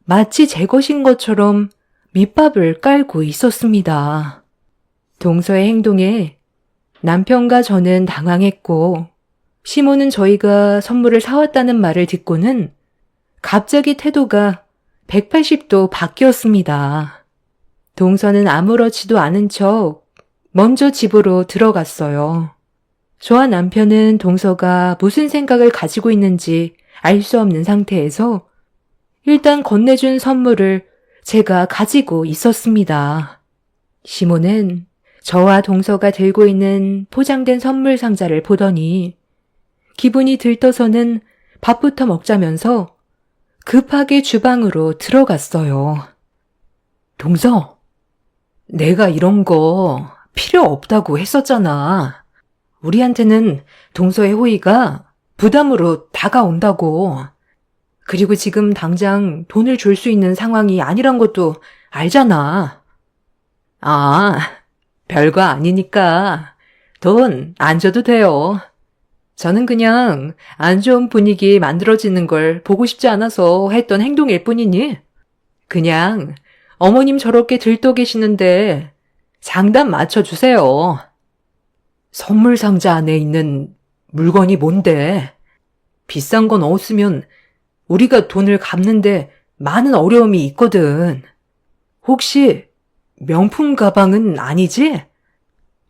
마치 제 것인 것처럼 밑밥을 깔고 있었습니다. 동서의 행동에 남편과 저는 당황했고 시모는 저희가 선물을 사왔다는 말을 듣고는 갑자기 태도가 180도 바뀌었습니다. 동서는 아무렇지도 않은 척 먼저 집으로 들어갔어요. 저와 남편은 동서가 무슨 생각을 가지고 있는지 알 수 없는 상태에서 일단 건네준 선물을 제가 가지고 있었습니다. 시모는 저와 동서가 들고 있는 포장된 선물 상자를 보더니 기분이 들떠서는 밥부터 먹자면서 급하게 주방으로 들어갔어요. 동서, 내가 이런 거 필요 없다고 했었잖아. 우리한테는 동서의 호의가 부담으로 다가온다고. 그리고 지금 당장 돈을 줄 수 있는 상황이 아니란 것도 알잖아. 아, 별거 아니니까 돈 안 줘도 돼요. 저는 그냥 안 좋은 분위기 만들어지는 걸 보고 싶지 않아서 했던 행동일 뿐이니 그냥 어머님 저렇게 들떠 계시는데 장단 맞춰주세요. 선물 상자 안에 있는 물건이 뭔데? 비싼 건 없으면 우리가 돈을 갚는데 많은 어려움이 있거든. 혹시 명품 가방은 아니지?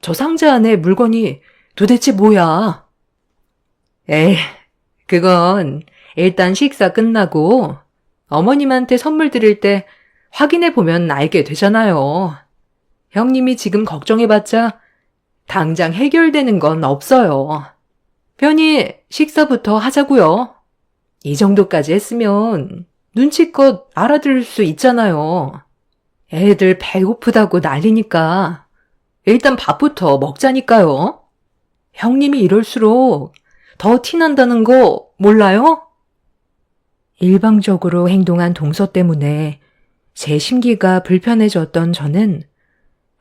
저 상자 안에 물건이 도대체 뭐야? 에이, 그건 일단 식사 끝나고 어머님한테 선물 드릴 때 확인해 보면 알게 되잖아요. 형님이 지금 걱정해봤자 당장 해결되는 건 없어요. 편히 식사부터 하자고요. 이 정도까지 했으면 눈치껏 알아들을 수 있잖아요. 애들 배고프다고 난리니까 일단 밥부터 먹자니까요. 형님이 이럴수록 더 티난다는 거 몰라요? 일방적으로 행동한 동서 때문에 제 심기가 불편해졌던 저는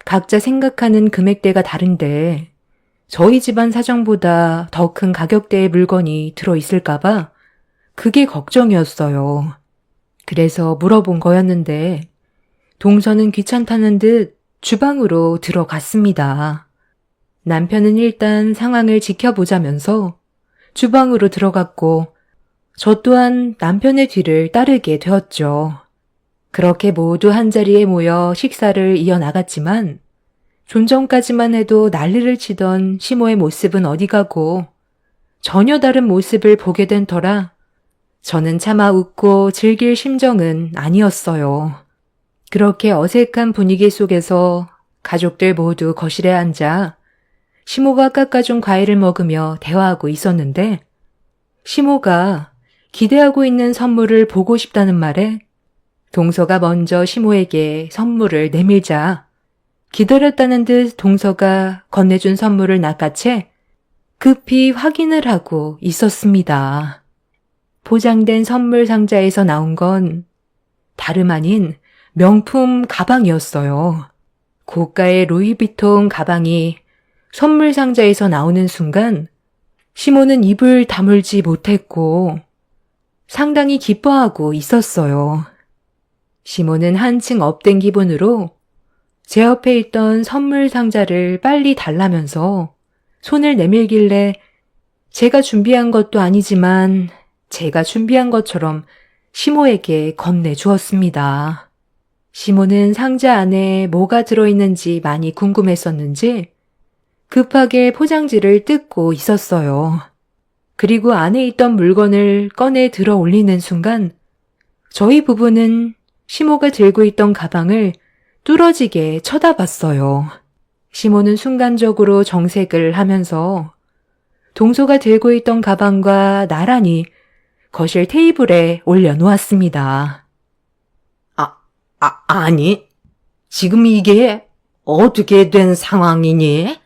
각자 생각하는 금액대가 다른데 저희 집안 사정보다 더 큰 가격대의 물건이 들어있을까봐 그게 걱정이었어요. 그래서 물어본 거였는데 동서는 귀찮다는 듯 주방으로 들어갔습니다. 남편은 일단 상황을 지켜보자면서 주방으로 들어갔고 저 또한 남편의 뒤를 따르게 되었죠. 그렇게 모두 한자리에 모여 식사를 이어나갔지만 좀 전까지만 해도 난리를 치던 시모의 모습은 어디 가고 전혀 다른 모습을 보게 된 터라 저는 차마 웃고 즐길 심정은 아니었어요. 그렇게 어색한 분위기 속에서 가족들 모두 거실에 앉아 시모가 깎아준 과일을 먹으며 대화하고 있었는데 시모가 기대하고 있는 선물을 보고 싶다는 말에 동서가 먼저 시모에게 선물을 내밀자 기다렸다는 듯 동서가 건네준 선물을 낚아채 급히 확인을 하고 있었습니다. 포장된 선물 상자에서 나온 건 다름 아닌 명품 가방이었어요. 고가의 루이비통 가방이 선물 상자에서 나오는 순간 시모는 입을 다물지 못했고 상당히 기뻐하고 있었어요. 시모는 한층 업된 기분으로 제 옆에 있던 선물 상자를 빨리 달라면서 손을 내밀길래 제가 준비한 것도 아니지만 제가 준비한 것처럼 시모에게 건네주었습니다. 시모는 상자 안에 뭐가 들어있는지 많이 궁금했었는지 급하게 포장지를 뜯고 있었어요. 그리고 안에 있던 물건을 꺼내 들어 올리는 순간 저희 부부는 시모가 들고 있던 가방을 뚫어지게 쳐다봤어요. 시모는 순간적으로 정색을 하면서 동서가 들고 있던 가방과 나란히 거실 테이블에 올려놓았습니다.
아니, 지금 이게 어떻게 된 상황이니?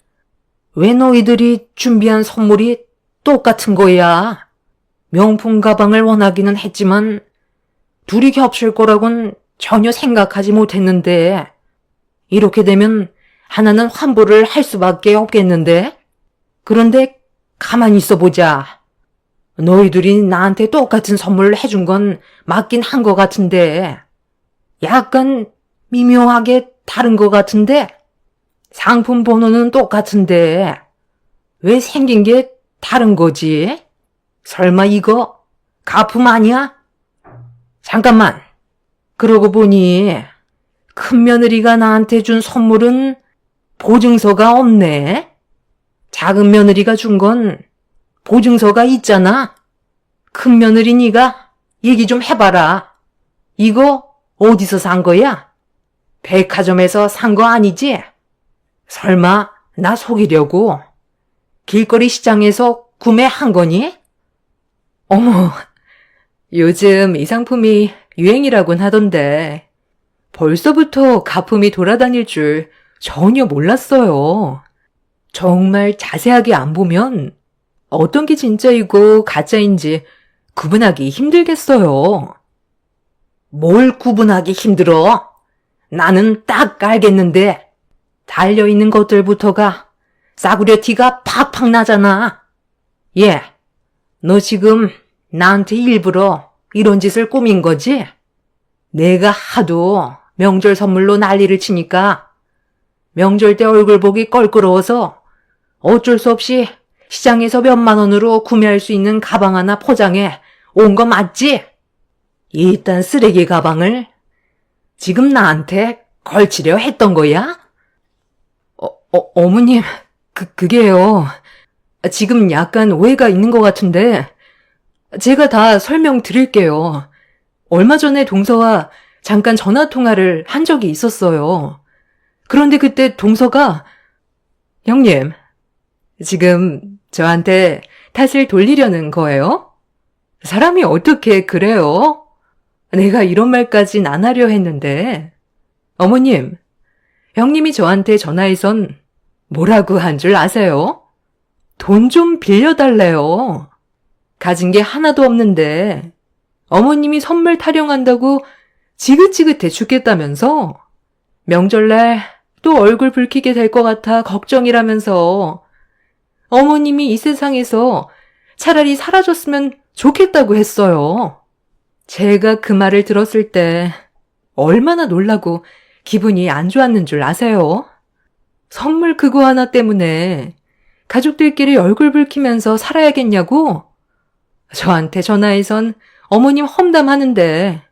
왜 너희들이 준비한 선물이 똑같은 거야? 명품 가방을 원하기는 했지만 둘이 겹칠 거라곤 전혀 생각하지 못했는데 이렇게 되면 하나는 환불을 할 수밖에 없겠는데? 그런데 가만히 있어 보자. 너희들이 나한테 똑같은 선물을 해준 건 맞긴 한 것 같은데 약간 미묘하게 다른 것 같은데 상품 번호는 똑같은데 왜 생긴 게 다른 거지? 설마 이거 가품 아니야? 잠깐만. 그러고 보니 큰 며느리가 나한테 준 선물은 보증서가 없네. 작은 며느리가 준 건 보증서가 있잖아. 큰 며느리 네가 얘기 좀 해봐라. 이거 어디서 산 거야? 백화점에서 산 거 아니지? 설마 나 속이려고 길거리 시장에서 구매한 거니?
어머, 요즘 이 상품이 유행이라곤 하던데 벌써부터 가품이 돌아다닐 줄 전혀 몰랐어요. 정말 자세하게 안 보면 어떤 게 진짜이고 가짜인지 구분하기 힘들겠어요.
뭘 구분하기 힘들어? 나는 딱 알겠는데 달려있는 것들부터가 싸구려 티가 팍팍 나잖아. 얘, 너 지금 나한테 일부러 이런 짓을 꾸민 거지? 내가 하도 명절 선물로 난리를 치니까 명절 때 얼굴 보기 껄끄러워서 어쩔 수 없이 시장에서 몇만 원으로 구매할 수 있는 가방 하나 포장해 온 거 맞지? 이딴 쓰레기 가방을 지금 나한테 걸치려 했던 거야?
어머님, 그게요. 지금 약간 오해가 있는 것 같은데 제가 다 설명드릴게요. 얼마 전에 동서와 잠깐 전화통화를 한 적이 있었어요. 그런데 그때 동서가 형님, 지금 저한테 탓을 돌리려는 거예요? 사람이 어떻게 그래요? 내가 이런 말까진 안 하려 했는데 어머님, 형님이 저한테 전화해선 뭐라고 한 줄 아세요? 돈 좀 빌려달래요. 가진 게 하나도 없는데 어머님이 선물 타령한다고 지긋지긋해 죽겠다면서 명절날 또 얼굴 붉히게 될 것 같아 걱정이라면서 어머님이 이 세상에서 차라리 사라졌으면 좋겠다고 했어요. 제가 그 말을 들었을 때 얼마나 놀라고 기분이 안 좋았는 줄 아세요? 선물 그거 하나 때문에 가족들끼리 얼굴 붉히면서 살아야겠냐고? 저한테 전화해선 어머님 험담하는데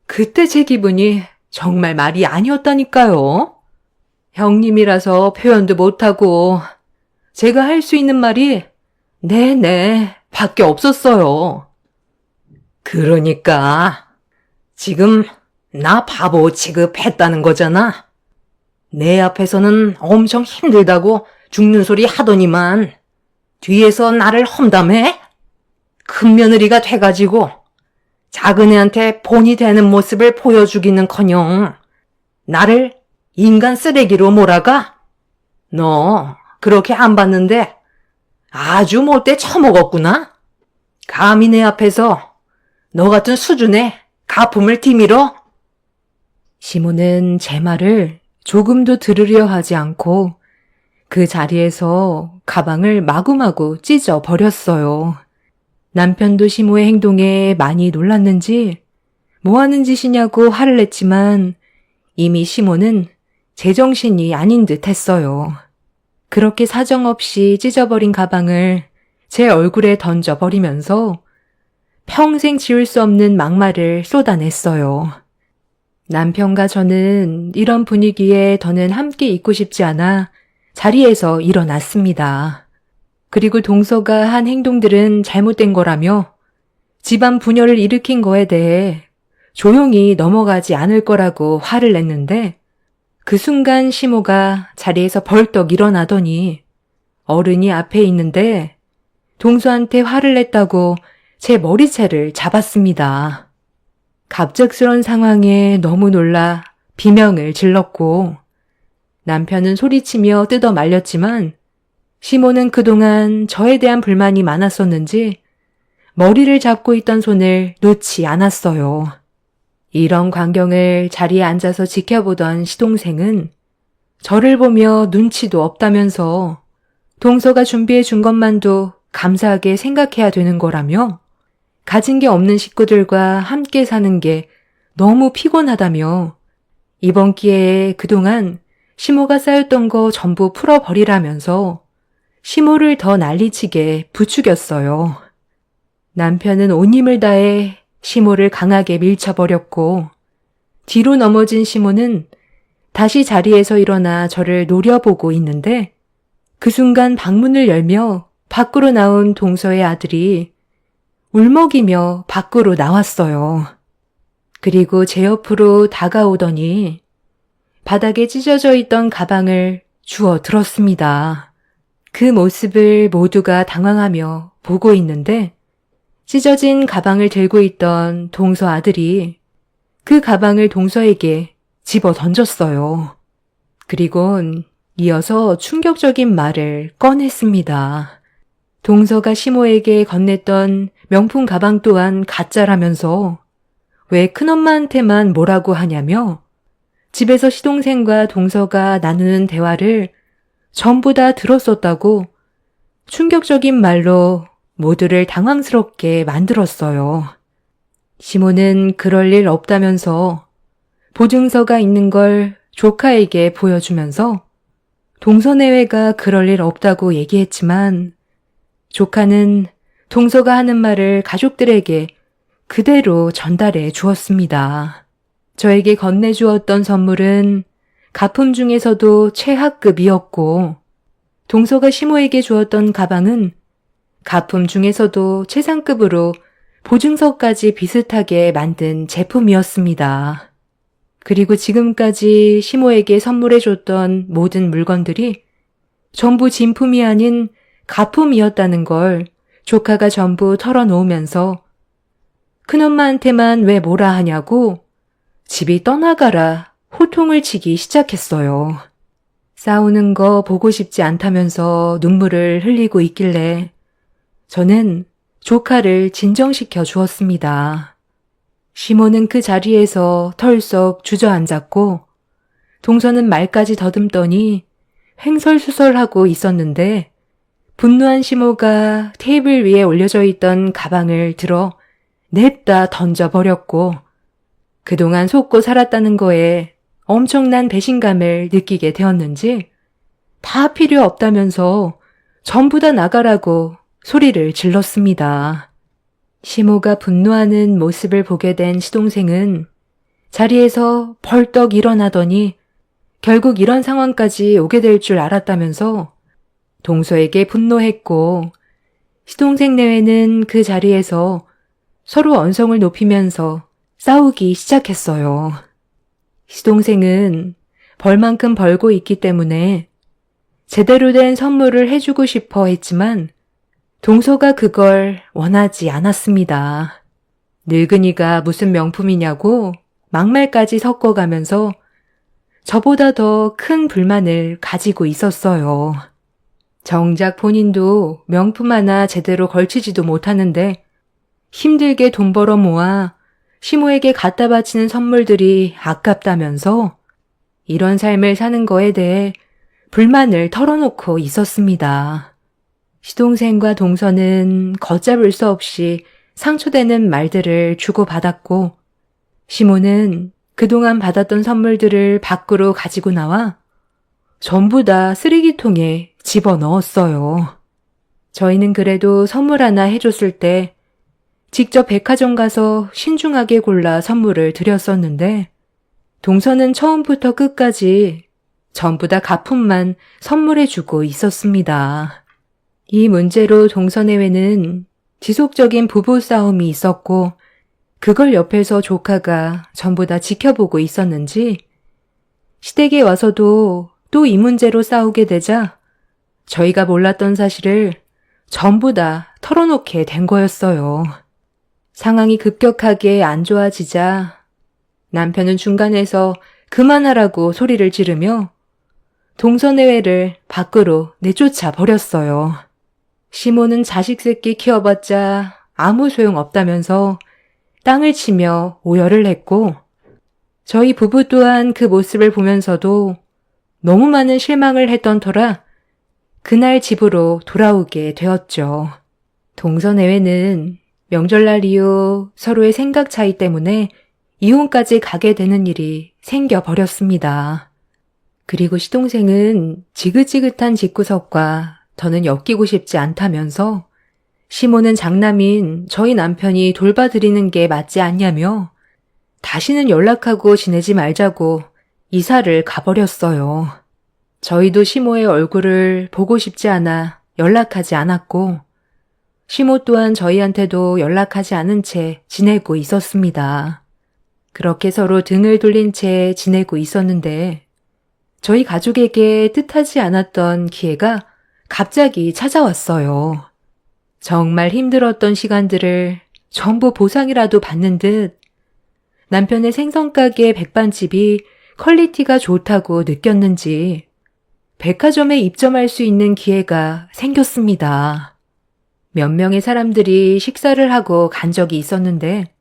그때 제 기분이 정말 말이 아니었다니까요. 형님이라서 표현도 못하고 제가 할 수 있는 말이 네네 밖에 없었어요.
그러니까 지금 나 바보 취급했다는 거잖아. 내 앞에서는 엄청 힘들다고 죽는 소리 하더니만 뒤에서 나를 험담해? 큰 며느리가 돼가지고 작은 애한테 본이 되는 모습을 보여주기는커녕 나를 인간 쓰레기로 몰아가? 너 그렇게 안 봤는데 아주 못돼 처먹었구나? 감히 내 앞에서 너 같은 수준의 가품을 디밀어?
시모는 제 말을 조금도 들으려 하지 않고 그 자리에서 가방을 마구마구 찢어 버렸어요. 남편도 시모의 행동에 많이 놀랐는지 뭐 하는 짓이냐고 화를 냈지만 이미 시모는 제정신이 아닌 듯 했어요. 그렇게 사정없이 찢어버린 가방을 제 얼굴에 던져버리면서 평생 지울 수 없는 막말을 쏟아냈어요. 남편과 저는 이런 분위기에 더는 함께 있고 싶지 않아 자리에서 일어났습니다. 그리고 동서가 한 행동들은 잘못된 거라며 집안 분열을 일으킨 거에 대해 조용히 넘어가지 않을 거라고 화를 냈는데 그 순간 시모가 자리에서 벌떡 일어나더니 어른이 앞에 있는데 동서한테 화를 냈다고 제 머리채를 잡았습니다. 갑작스런 상황에 너무 놀라 비명을 질렀고 남편은 소리치며 뜯어 말렸지만 시모는 그동안 저에 대한 불만이 많았었는지 머리를 잡고 있던 손을 놓지 않았어요. 이런 광경을 자리에 앉아서 지켜보던 시동생은 저를 보며 눈치도 없다면서 동서가 준비해 준 것만도 감사하게 생각해야 되는 거라며 가진 게 없는 식구들과 함께 사는 게 너무 피곤하다며 이번 기회에 그동안 시모가 쌓였던 거 전부 풀어버리라면서 시모를 더 난리치게 부추겼어요. 남편은 온 힘을 다해 시모를 강하게 밀쳐버렸고 뒤로 넘어진 시모는 다시 자리에서 일어나 저를 노려보고 있는데 그 순간 방문을 열며 밖으로 나온 동서의 아들이 울먹이며 밖으로 나왔어요. 그리고 제 옆으로 다가오더니 바닥에 찢어져 있던 가방을 주워 들었습니다. 그 모습을 모두가 당황하며 보고 있는데 찢어진 가방을 들고 있던 동서 아들이 그 가방을 동서에게 집어 던졌어요. 그리곤 이어서 충격적인 말을 꺼냈습니다. 동서가 시모에게 건넸던 명품 가방 또한 가짜라면서 왜 큰엄마한테만 뭐라고 하냐며 집에서 시동생과 동서가 나누는 대화를 전부 다 들었었다고 충격적인 말로 모두를 당황스럽게 만들었어요. 시모는 그럴 일 없다면서 보증서가 있는 걸 조카에게 보여주면서 동서내외가 그럴 일 없다고 얘기했지만 조카는 동서가 하는 말을 가족들에게 그대로 전달해 주었습니다. 저에게 건네주었던 선물은 가품 중에서도 최하급이었고 동서가 시모에게 주었던 가방은 가품 중에서도 최상급으로 보증서까지 비슷하게 만든 제품이었습니다. 그리고 지금까지 시모에게 선물해줬던 모든 물건들이 전부 진품이 아닌 가품이었다는 걸 조카가 전부 털어놓으면서 큰엄마한테만 왜 뭐라 하냐고 집이 떠나가라 호통을 치기 시작했어요. 싸우는 거 보고 싶지 않다면서 눈물을 흘리고 있길래 저는 조카를 진정시켜 주었습니다. 시모는 그 자리에서 털썩 주저앉았고 동서는 말까지 더듬더니 횡설수설하고 있었는데 분노한 시모가 테이블 위에 올려져 있던 가방을 들어 냅다 던져버렸고 그동안 속고 살았다는 거에 엄청난 배신감을 느끼게 되었는지 다 필요 없다면서 전부 다 나가라고 소리를 질렀습니다. 시모가 분노하는 모습을 보게 된 시동생은 자리에서 벌떡 일어나더니 결국 이런 상황까지 오게 될 줄 알았다면서 동서에게 분노했고 시동생 내외는 그 자리에서 서로 언성을 높이면서 싸우기 시작했어요. 시동생은 벌만큼 벌고 있기 때문에 제대로 된 선물을 해주고 싶어 했지만 동서가 그걸 원하지 않았습니다. 늙은이가 무슨 명품이냐고 막말까지 섞어가면서 저보다 더 큰 불만을 가지고 있었어요. 정작 본인도 명품 하나 제대로 걸치지도 못하는데 힘들게 돈 벌어 모아 시모에게 갖다 바치는 선물들이 아깝다면서 이런 삶을 사는 거에 대해 불만을 털어놓고 있었습니다. 시동생과 동서는 걷잡을 수 없이 상처되는 말들을 주고받았고 시모는 그동안 받았던 선물들을 밖으로 가지고 나와 전부 다 쓰레기통에 집어넣었어요. 저희는 그래도 선물 하나 해줬을 때 직접 백화점 가서 신중하게 골라 선물을 드렸었는데 동서는 처음부터 끝까지 전부 다 가품만 선물해주고 있었습니다. 이 문제로 동서내외는 지속적인 부부싸움이 있었고 그걸 옆에서 조카가 전부 다 지켜보고 있었는지 시댁에 와서도 또 이 문제로 싸우게 되자 저희가 몰랐던 사실을 전부 다 털어놓게 된 거였어요. 상황이 급격하게 안 좋아지자 남편은 중간에서 그만하라고 소리를 지르며 동서내외를 밖으로 내쫓아 버렸어요. 시모는 자식 새끼 키워봤자 아무 소용 없다면서 땅을 치며 오열을 했고 저희 부부 또한 그 모습을 보면서도 너무 많은 실망을 했던 터라 그날 집으로 돌아오게 되었죠. 동서내외는 명절날 이후 서로의 생각 차이 때문에 이혼까지 가게 되는 일이 생겨버렸습니다. 그리고 시동생은 지긋지긋한 집구석과 더는 엮이고 싶지 않다면서 시모는 장남인 저희 남편이 돌봐드리는 게 맞지 않냐며 다시는 연락하고 지내지 말자고 이사를 가버렸어요. 저희도 시모의 얼굴을 보고 싶지 않아 연락하지 않았고 시모 또한 저희한테도 연락하지 않은 채 지내고 있었습니다. 그렇게 서로 등을 돌린 채 지내고 있었는데 저희 가족에게 뜻하지 않았던 기회가 갑자기 찾아왔어요. 정말 힘들었던 시간들을 전부 보상이라도 받는 듯 남편의 생선가게 백반집이 퀄리티가 좋다고 느꼈는지 백화점에 입점할 수 있는 기회가 생겼습니다. 몇 명의 사람들이 식사를 하고 간 적이 있었는데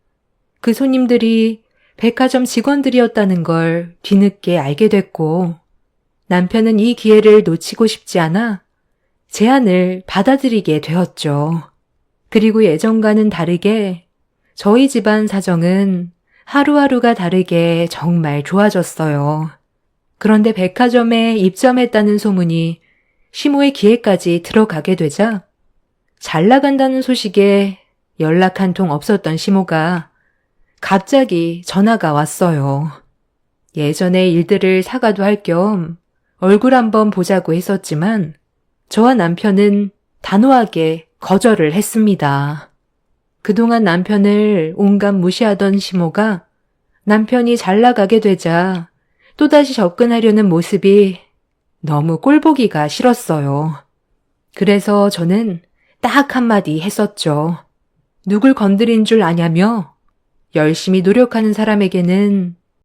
그 손님들이 백화점 직원들이었다는 걸 뒤늦게 알게 됐고 남편은 이 기회를 놓치고 싶지 않아 제안을 받아들이게 되었죠. 그리고 예전과는 다르게 저희 집안 사정은 하루하루가 다르게 정말 좋아졌어요. 그런데 백화점에 입점했다는 소문이 시모의 귀에까지 들어가게 되자 잘 나간다는 소식에 연락 한 통 없었던 시모가 갑자기 전화가 왔어요. 예전의 일들을 사과도 할 겸 얼굴 한번 보자고 했었지만 저와 남편은 단호하게 거절을 했습니다. 그동안 남편을 온갖 무시하던 시모가 남편이 잘 나가게 되자 또다시 접근하려는 모습이 너무 꼴보기가 싫었어요. 그래서 저는 딱 한마디 했었죠. 누굴 건드린 줄 아냐며 열심히 노력하는 사람에게는